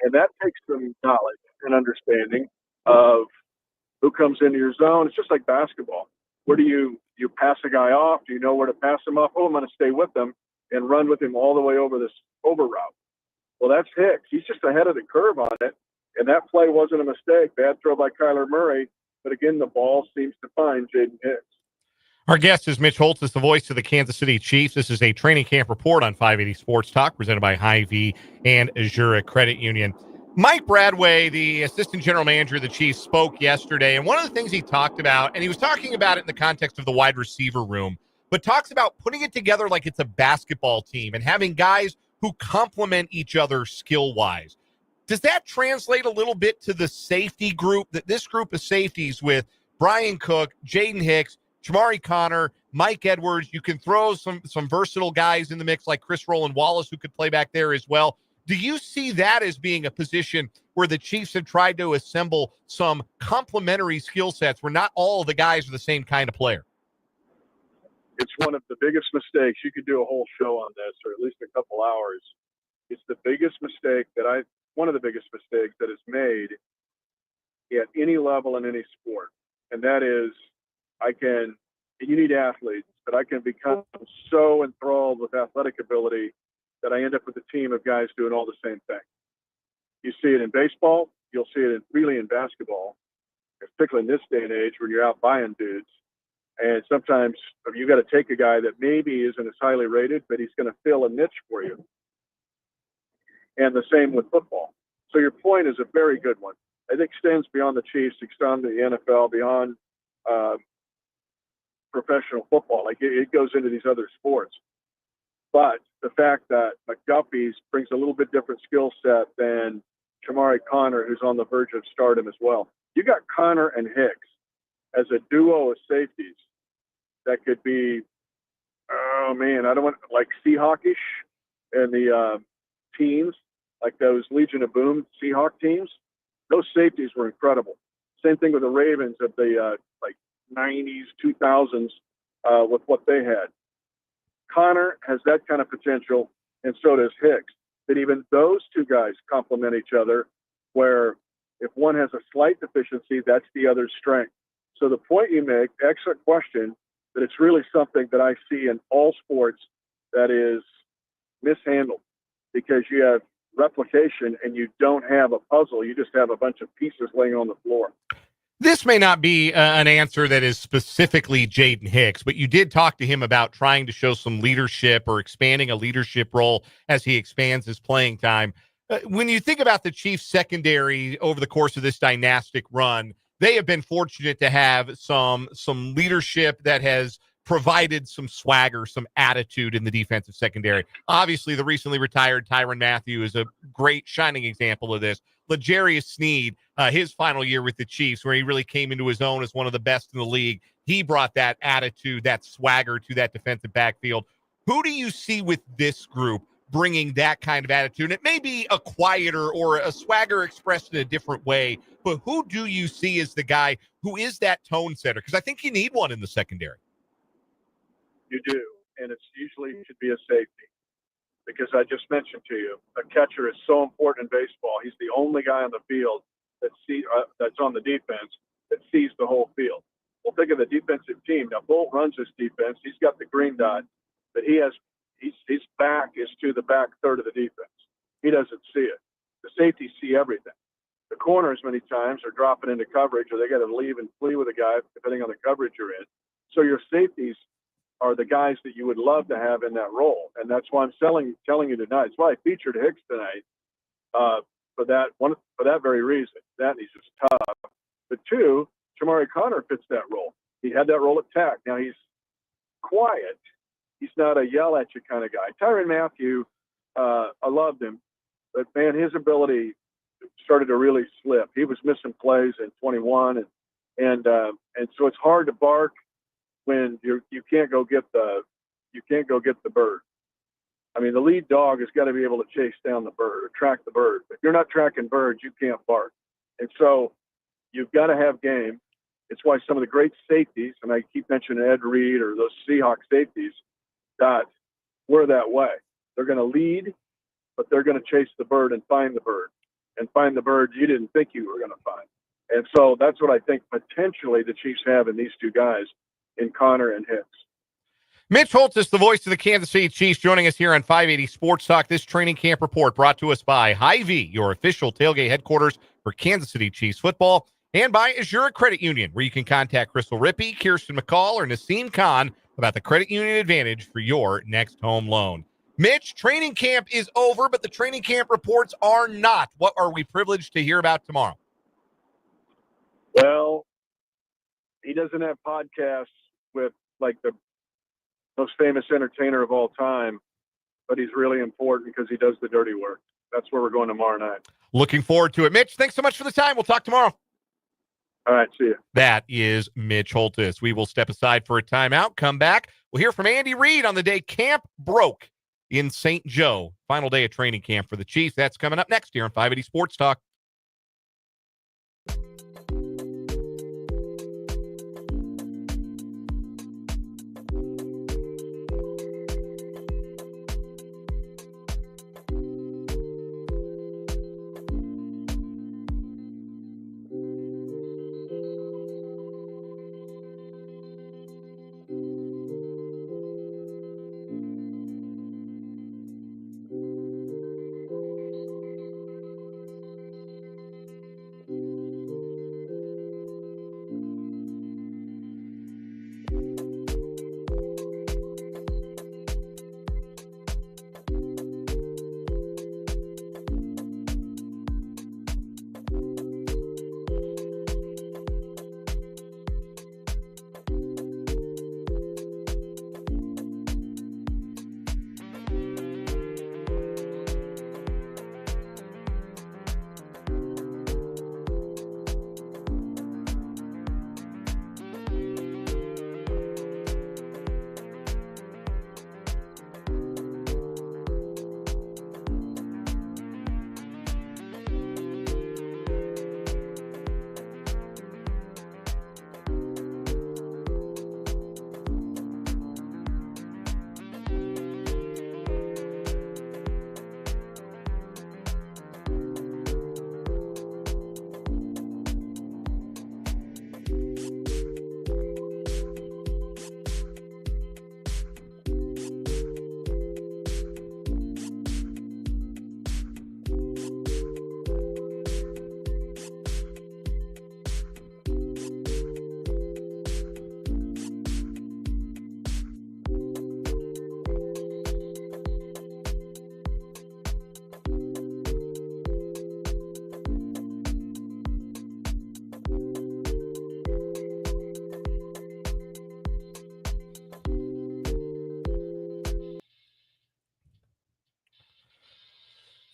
and that takes some knowledge and understanding of who comes into your zone. It's just like basketball. Where do you pass a guy off? Do you know where to pass him off? Oh, I'm going to stay with him and run with him all the way over this over route. Well, that's Hicks. He's just ahead of the curve on it, and that play wasn't a mistake. Bad throw by Kyler Murray, but again, the ball seems to find Jaden Hicks.
Our guest is Mitch Holthus, the voice of the Kansas City Chiefs. This is a training camp report on 580 Sports Talk, presented by Hy-Vee and Azura Credit Union. Mike Bradway, the assistant general manager of the Chiefs, spoke yesterday, and one of the things he talked about, and he was talking about it in the context of the wide receiver room, but talks about putting it together like it's a basketball team and having guys who complement each other skill-wise. Does that translate a little bit to the safety group, that this group of safeties with Brian Cook, Jaden Hicks, Jamari Connor, Mike Edwards, you can throw some versatile guys in the mix like Chris Roland Wallace, who could play back there as well. Do you see that as being a position where the Chiefs have tried to assemble some complementary skill sets where not all of the guys are the same kind of player?
It's one of the biggest mistakes. You could do a whole show on this, or at least a couple hours. It's the biggest mistake one of the biggest mistakes that is made at any level in any sport. And that is, and you need athletes, but I can become so enthralled with athletic ability that I end up with a team of guys doing all the same thing. You see it in baseball. You'll see it really in basketball, particularly in this day and age when you're out buying dudes. And sometimes you got to take a guy that maybe isn't as highly rated, but he's going to fill a niche for you. And the same with football. So your point is a very good one. It extends beyond the Chiefs, extends to the NFL, beyond professional football. Like it goes into these other sports. But the fact that McGuffey's brings a little bit different skill set than Jamari Connor, who's on the verge of stardom as well. You got Connor and Hicks as a duo of safeties that could be, I don't want like Seahawkish and the teams, like those Legion of Boom Seahawk teams. Those safeties were incredible. Same thing with the Ravens of the 90s, 2000s with what they had. Connor has that kind of potential, and so does Hicks. But even those two guys complement each other, where if one has a slight deficiency, that's the other's strength. So the point you make, excellent question, that it's really something that I see in all sports that is mishandled, because you have replication and you don't have a puzzle. You just have a bunch of pieces laying on the floor.
This may not be an answer that is specifically Jaden Hicks, but you did talk to him about trying to show some leadership or expanding a leadership role as he expands his playing time. When you think about the Chiefs secondary over the course of this dynastic run, they have been fortunate to have some leadership that has provided some swagger, some attitude in the defensive secondary. Obviously, the recently retired Tyrann Mathieu is a great shining example of this. L'Jarius Sneed, his final year with the Chiefs, where he really came into his own as one of the best in the league, he brought that attitude, that swagger to that defensive backfield. Who do you see with this group bringing that kind of attitude. It may be a quieter or a swagger expressed in a different way, but who do you see as the guy who is that tone setter? Because I think you need one in the secondary.
You do, and it's usually should be a safety, because I just mentioned to you, a catcher is so important in baseball. He's the only guy on the field that's on the defense that sees the whole field. Well, think of the defensive team. Now, Bolt runs this defense. He's got the green dot, but his back is to the back third of the defense. He doesn't see it. The safeties see everything. The corners many times are dropping into coverage, or they got to leave and flee with a guy depending on the coverage you're in. So your safeties are the guys that you would love to have in that role, and that's why I'm telling you tonight. That's why I featured Hicks tonight for that very reason. That he's just tough. But two, Jamari Connor fits that role. He had that role at tack. Now he's quiet. He's not a yell at you kind of guy. Tyrann Mathieu, I loved him, but man, his ability started to really slip. He was missing plays in 21, and so it's hard to bark when you can't go get the bird. I mean, the lead dog has got to be able to chase down the bird or track the bird. If you're not tracking birds, you can't bark. And so you've got to have game. It's why some of the great safeties, and I keep mentioning Ed Reed or those Seahawks safeties, that were that way. They're going to lead, but they're going to chase the bird and find the bird you didn't think you were going to find. And so that's what I think potentially the Chiefs have in these two guys, in Connor and Hicks.
Mitch Holthus, the voice of the Kansas City Chiefs, joining us here on 580 Sports Talk. This training camp report brought to us by Hy-Vee, your official tailgate headquarters for Kansas City Chiefs football, and by Azure Credit Union, where you can contact Crystal Rippey, Kirsten McCall, or Naseem Khan about the credit union advantage for your next home loan. Mitch, training camp is over, but the training camp reports are not. What are we privileged to hear about tomorrow?
Well, he doesn't have podcasts with like the most famous entertainer of all time, but he's really important because he does the dirty work. That's where we're going tomorrow night.
Looking forward to it. Mitch, thanks so much for the time. We'll talk tomorrow.
All right, see you.
That is Mitch Holthus. We will step aside for a timeout, come back. We'll hear from Andy Reid on the day camp broke in St. Joe. Final day of training camp for the Chiefs. That's coming up next here on 580 Sports Talk.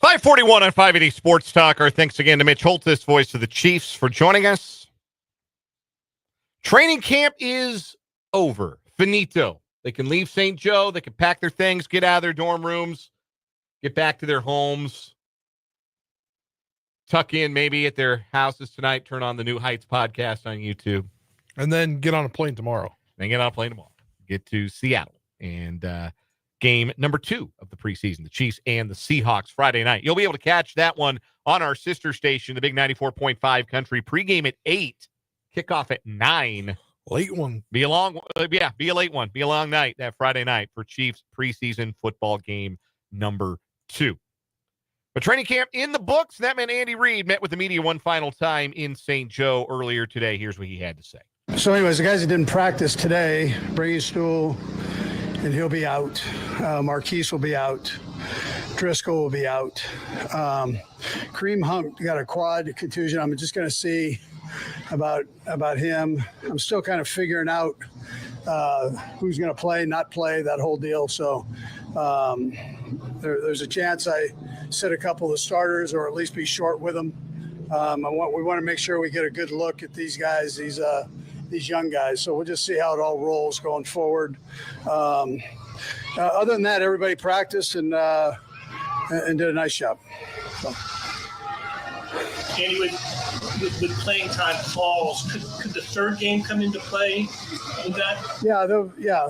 .541 on 580 Sports Talk. Our thanks again to Mitch Holthus, voice of the Chiefs, for joining us. Training camp is over. Finito. They can leave St. Joe. They can pack their things, get out of their dorm rooms, get back to their homes, tuck in maybe at their houses tonight, turn on the New Heights podcast on YouTube.
And then get on a plane tomorrow.
Get to Seattle. And game number 2 of the preseason, the Chiefs and the Seahawks Friday night. You'll be able to catch that one on our sister station, the Big 94.5 Country. Pregame at 8, kickoff at 9.
Late one.
Be a late one. Be a long night that Friday night for Chiefs preseason football game number 2. But training camp in the books. That meant Andy Reid met with the media one final time in St. Joe earlier today. Here's what he had to say.
So anyways, the guys that didn't practice today, Brady Stool, and he'll be out. Marquise will be out. Driscoll will be out. Kareem Hunt got a quad contusion. I'm just going to see about him. I'm still kind of figuring out who's going to play, not play, that whole deal. So there's a chance I sit a couple of the starters or at least be short with them. We want to make sure we get a good look at these guys, these young guys. So we'll just see how it all rolls going forward. Other than that, everybody practiced and did a nice job. So.
Andy, with playing time falls, could the third game come into play with that?
Yeah,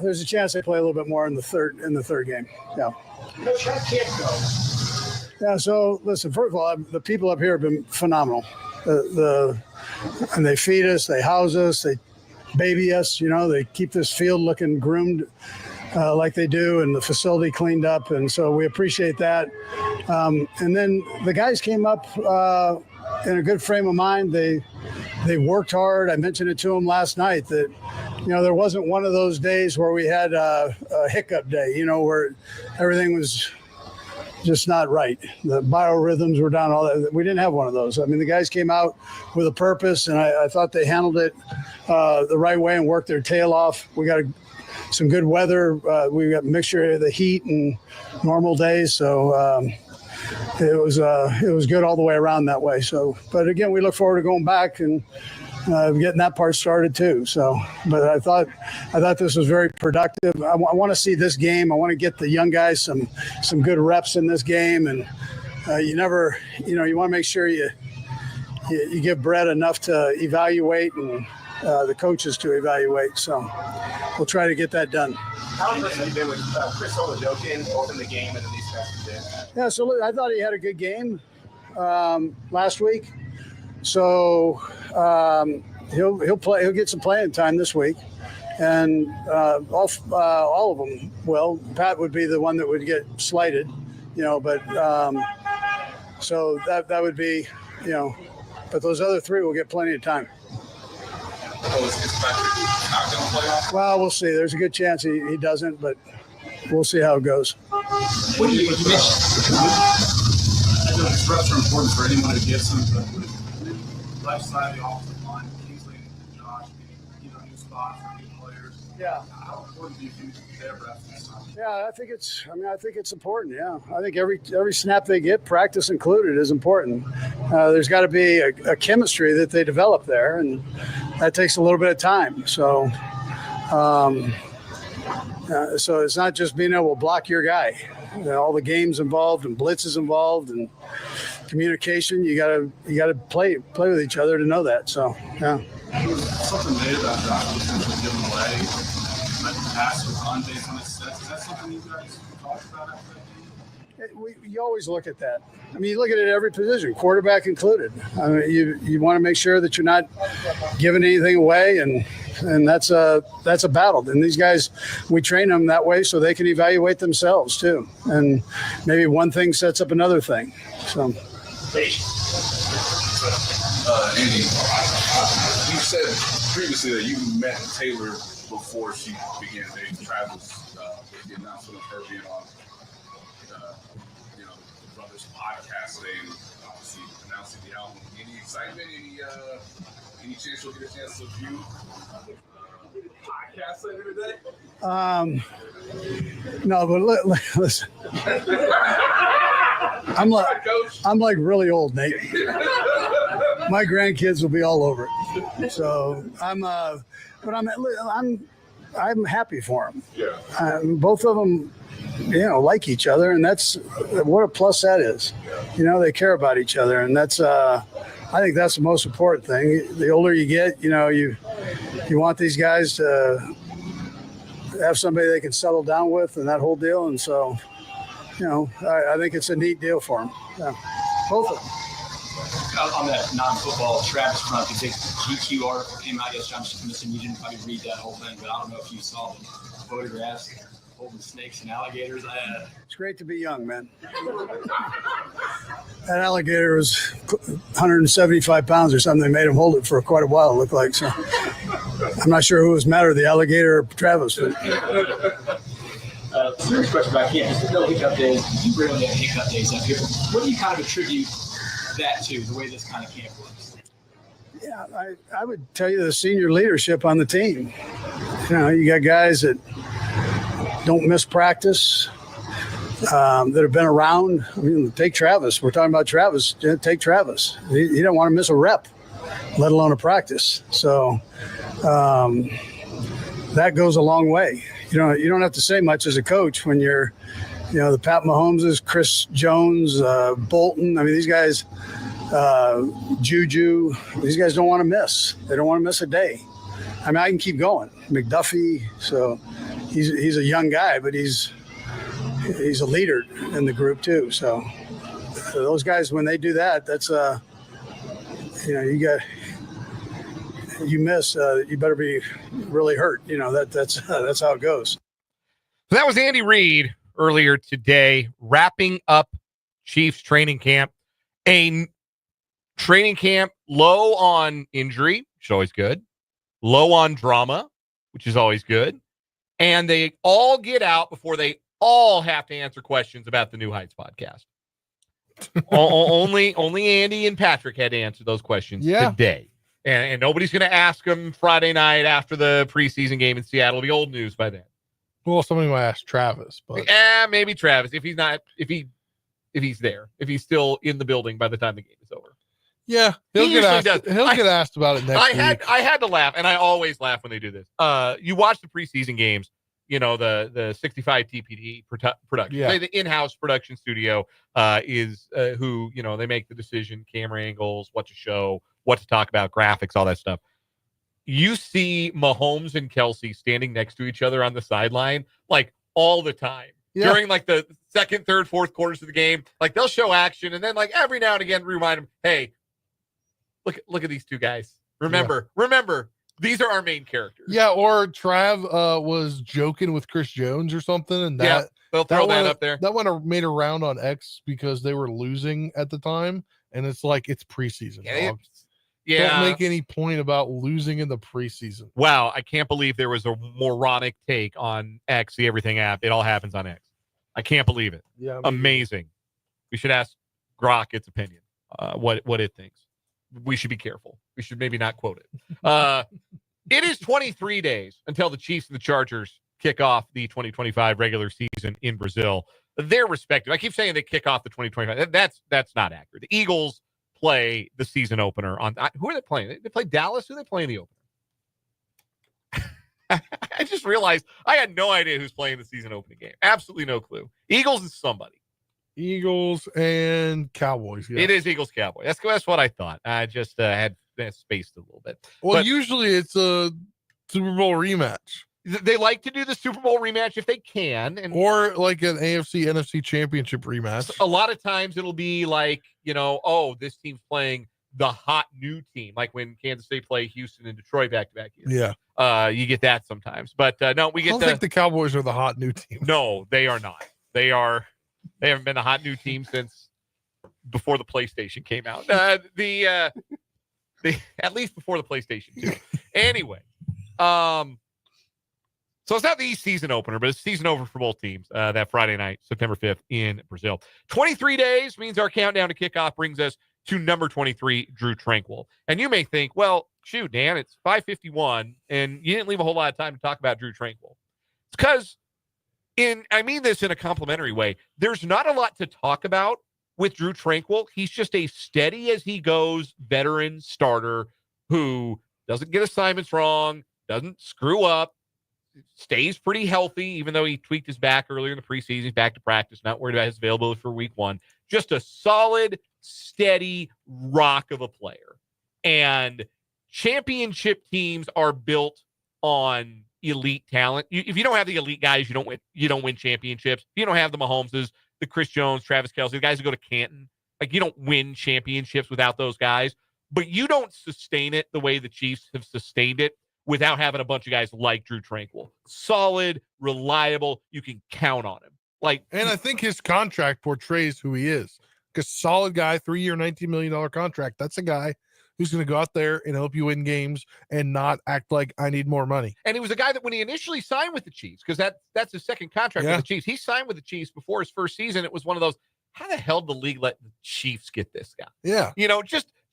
there's a chance they play a little bit more in the third game. Yeah.
Coach, how can't go?
Yeah. So listen, first of all, the people up here have been phenomenal. And they feed us, they house us, they baby us. They keep this field looking groomed like they do, and the facility cleaned up, and so we appreciate that. And then the guys came up in a good frame of mind. They worked hard. I mentioned it to them last night that there wasn't one of those days where we had a hiccup day, where everything was just not right. The biorhythms were down, all that. We didn't have one of those. I mean, the guys came out with a purpose, and I thought they handled it the right way and worked their tail off. We got some good weather. We got a mixture of the heat and normal days. So it was good all the way around that way. So, but again, we look forward to going back and getting that part started too. So, but I thought this was very productive. I want to see this game. I want to get the young guys some good reps in this game. And you want to make sure you give Brett enough to evaluate and the coaches to evaluate. So we'll try to get that done.
How impressed have you been with Chris Olajokin, both in the game and in these past 2 days?
Yeah, so I thought he had a good game last week. So he'll play. He'll get some playing time this week, and all of them will. Pat would be the one that would get slighted, But so that would be, But those other 3 will get plenty of time. Well, we'll see. There's a good chance he doesn't, but we'll see how it goes.
What do you mentioned? I know reps are important for anyone who gets them, but left side of the offensive line, Kingsley and Josh, new spots for new players.
Yeah.
How important do you think their reps this time?
Yeah, I think it's important. Yeah, I think every snap they get, practice included, is important. There's got to be a chemistry that they develop there, and that takes a little bit of time. So, so it's not just being able to block your guy. All the games involved and blitzes involved and communication. You gotta play with each other to know that. So, yeah.
Something made about Josh giving away. Pass with on base on his sets. Is that something you guys talked about after that game?
You always look at that. I mean, you look at it at every position, quarterback included. I mean, you want to make sure that you're not giving anything away, and that's a battle. And these guys, we train them that way so they can evaluate themselves too. And maybe one thing sets up another thing. So,
Andy, you said previously that you met Taylor before she began dating Travis. The announcement of her being on, the Brothers podcast today, and obviously announcing the album. Any excitement? Any chance you'll get a chance to view the podcast later today?
No, but listen. I'm like really old, Nate. My grandkids will be all over it. So I'm happy for them.
Yeah.
Both of them, like each other, and that's what a plus that is. They care about each other, and that's I think that's the most important thing. The older you get, you want these guys to have somebody they can settle down with and that whole deal. And so, I think it's a neat deal for them. Yeah. Both of them.
On that non-football Travis front, the big GQ article came out yesterday. I'm just missing. You didn't probably read that whole thing, but I don't know if you saw the photographs holding snakes and alligators.
It's great to be young, man. That alligator was 175 pounds or something. They made him hold it for quite a while, it looked like. So I'm not sure who was madder, the alligator or Travis. But.
Serious question about campus. No hiccup days. You rarely have hiccup days up here. What do you kind of attribute that to, the way this kind of camp works?
Yeah, I would tell you the senior leadership on the team. You got guys that don't miss practice, that have been around. I mean, take Travis. We're talking about Travis. Take Travis. He don't want to miss a rep, let alone a practice. So that goes a long way. You don't have to say much as a coach when you're, the Pat Mahomeses, Chris Jones, Bolton. I mean, these guys, Juju, these guys don't want to miss. They don't want to miss a day. I mean, I can keep going. McDuffie, so he's a young guy, but he's a leader in the group too. So those guys, when they do that, that's you miss, you better be really hurt. That's how it goes.
So that was Andy Reid earlier today, wrapping up Chiefs training camp. A training camp low on injury, which is always good. Low on drama, which is always good. And they all get out before they all have to answer questions about the New Heights podcast. only Andy and Patrick had to answer those questions today. And nobody's going to ask them Friday night after the preseason game in Seattle. It'll be old news by then.
Well, somebody might ask Travis, but
maybe Travis if he's there, if he's still in the building by the time the game is over.
Yeah, he'll get asked about it next week.
I had to laugh, and I always laugh when they do this. You watch the preseason games, the 65 TPD production.
Yeah.
Say the in-house production studio is who, they make the decision, camera angles, what to show, what to talk about, graphics, all that stuff. You see Mahomes and Kelsey standing next to each other on the sideline, like all the time. Yeah. During like the second, third, fourth quarters of the game, like they'll show action, and then like every now and again remind them, hey, look at these two guys. Remember, these are our main characters.
Yeah, or Trav was joking with Chris Jones or something, and
they'll throw that up there.
That one made a round on X because they were losing at the time, and it's like it's preseason. Don't make any point about losing in the preseason.
Wow, I can't believe there was a moronic take on X, the Everything app. It all happens on X. I can't believe it.
Yeah,
amazing. We should ask Grok its opinion. What it thinks. We should be careful. We should maybe not quote it. It is 23 days until the Chiefs and the Chargers kick off the 2025 regular season in Brazil. They're respective. I keep saying they kick off the 2025. That's not accurate. The Eagles play the season opener on. Who are they playing? They play Dallas. Who are they playing the opener? I just realized I had no idea who's playing the season opening game. Absolutely no clue. Eagles is somebody.
Eagles and Cowboys. Yes.
It is Eagles Cowboys. That's what I thought. I just had spaced a little bit.
Well, usually it's a Super Bowl rematch.
They like to do the Super Bowl rematch if they can,
or like an AFC NFC Championship rematch.
A lot of times it'll be like, this team's playing the hot new team, like when Kansas State play Houston and Detroit back-to-back years.
Yeah.
You get that sometimes. But no, we get
I don't think the Cowboys are the hot new team.
No, they are not. They haven't been a hot new team since before the PlayStation came out. At least before the PlayStation 2. Anyway, so it's not the season opener, but it's season over for both teams that Friday night, September 5th in Brazil. 23 days means our countdown to kickoff brings us to number 23, Drue Tranquill. And you may think, well, shoot, Dan, it's 5:51, and you didn't leave a whole lot of time to talk about Drue Tranquill. It's because, I mean this in a complimentary way, there's not a lot to talk about with Drue Tranquill. He's just a steady as he goes veteran starter who doesn't get assignments wrong, doesn't screw up, stays pretty healthy, even though he tweaked his back earlier in the preseason. He's back to practice, not worried about his availability for week 1. Just a solid, steady rock of a player. And championship teams are built on elite talent. If you don't have the elite guys, you don't win championships. If you don't have the Mahomeses, the Chris Jones, Travis Kelce, the guys who go to Canton, like, you don't win championships without those guys. But you don't sustain it the way the Chiefs have sustained it without having a bunch of guys like Drue Tranquill. Solid, reliable, you can count on him.
And I think his contract portrays who he is. Because solid guy, 3-year, $19 million contract. That's a guy who's going to go out there and help you win games and not act like I need more money.
And he was a guy that when he initially signed with the Chiefs, because that's his second contract with the Chiefs, he signed with the Chiefs before his first season. It was one of those, how the hell did the league let the Chiefs get this guy?
Yeah.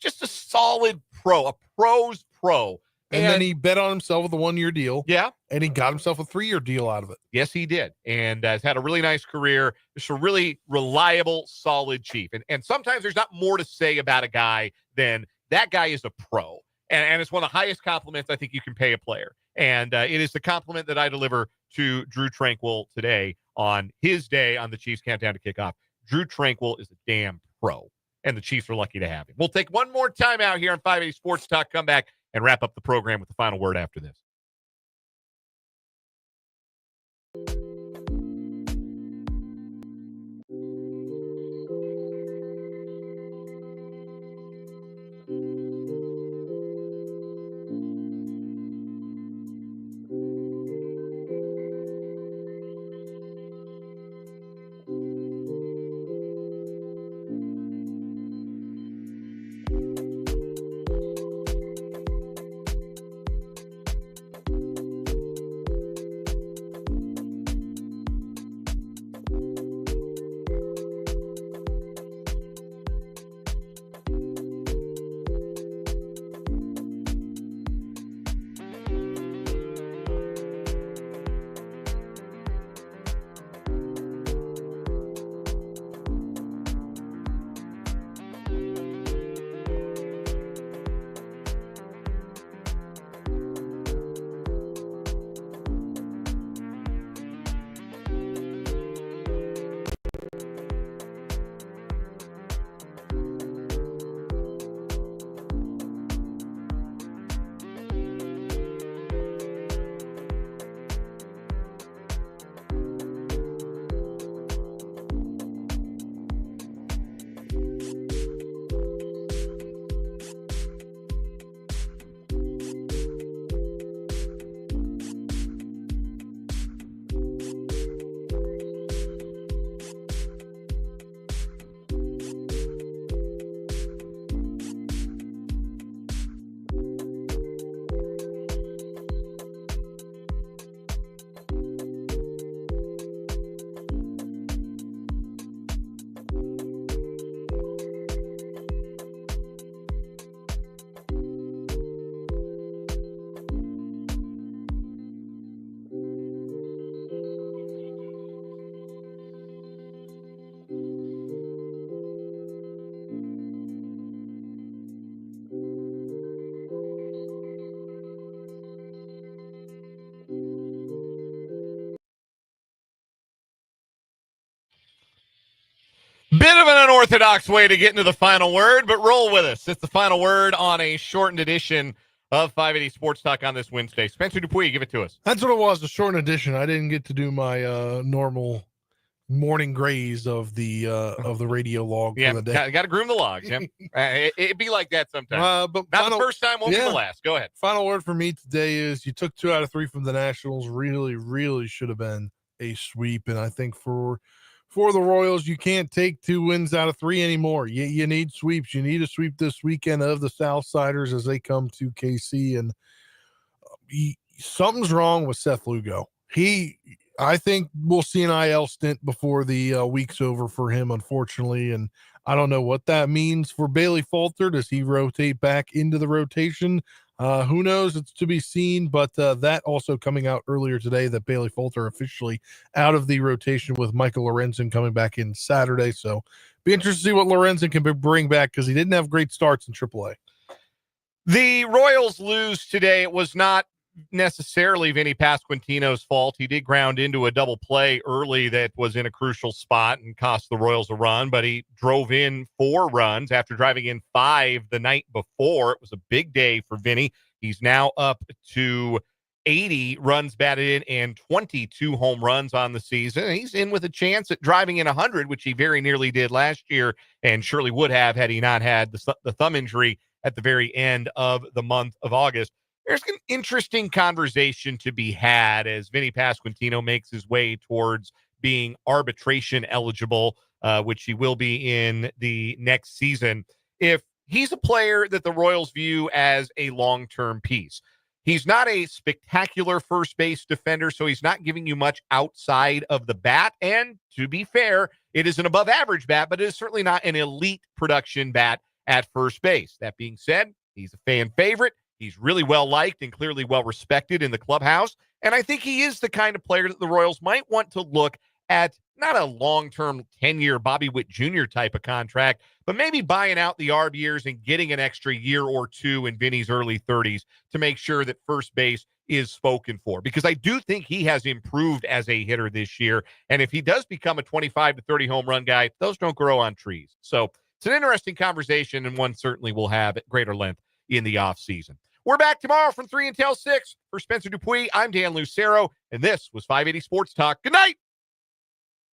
Just a solid pro, a pro's pro.
And then he bet on himself with a 1-year deal.
Yeah.
And he got himself a 3-year deal out of it.
Yes, he did. And has had a really nice career. Just a really reliable, solid Chief. And sometimes there's not more to say about a guy than that guy is a pro. And it's one of the highest compliments I think you can pay a player. And it is the compliment that I deliver to Drue Tranquill today on his day on the Chiefs Countdown to Kickoff. Drue Tranquill is a damn pro. And the Chiefs are lucky to have him. We'll take one more time out here on 580 Sports Talk, come back and wrap up the program with the final word after this. Bit of an unorthodox way to get into the final word, but roll with us. It's the final word on a shortened edition of 580 Sports Talk on this Wednesday. Spencer Dupuis, give it to us.
That's what it was, a shortened edition. I didn't get to do my normal morning graze of the radio log for the day.
Got to groom the logs. Yeah. It'd be like that sometimes.
But
not the first time, won't be the last. Go ahead.
Final word for me today is you took 2 out of 3 from the Nationals. Really, really should have been a sweep. And I think for the Royals, you can't take 2 wins out of 3 anymore. You need sweeps. You need a sweep this weekend of the Southsiders as they come to KC. And something's wrong with Seth Lugo. I think we'll see an IL stint before the week's over for him, unfortunately. And I don't know what that means for Bailey Falter. Does he rotate back into the rotation? Who knows? It's to be seen. But that also coming out earlier today that Bailey Falter officially out of the rotation with Michael Lorenzen coming back in Saturday. So be interested to see what Lorenzen can bring back because he didn't have great starts in AAA.
The Royals lose today. It was not necessarily Vinny Pasquantino's fault. He did ground into a double play early that was in a crucial spot and cost the Royals a run, but he drove in 4 runs after driving in 5 the night before. It was a big day for Vinny. He's now up to 80 runs batted in and 22 home runs on the season. He's in with a chance at driving in 100, which he very nearly did last year and surely would have had he not had the thumb injury at the very end of the month of August. There's an interesting conversation to be had as Vinny Pasquantino makes his way towards being arbitration eligible, which he will be in the next season. If he's a player that the Royals view as a long-term piece, he's not a spectacular first base defender, so he's not giving you much outside of the bat. And to be fair, it is an above-average bat, but it is certainly not an elite production bat at first base. That being said, he's a fan favorite. He's really well-liked and clearly well-respected in the clubhouse. And I think he is the kind of player that the Royals might want to look at, not a long-term 10-year Bobby Witt Jr. type of contract, but maybe buying out the ARB years and getting an extra year or 2 in Vinny's early 30s to make sure that first base is spoken for. Because I do think he has improved as a hitter this year. And if he does become a 25 to 30 home run guy, those don't grow on trees. So it's an interesting conversation, and one certainly we'll have at greater length in the offseason. We're back tomorrow from 3 until 6. For Spencer Dupuis, I'm Dan Lucero, and this was 580 Sports Talk. Good night.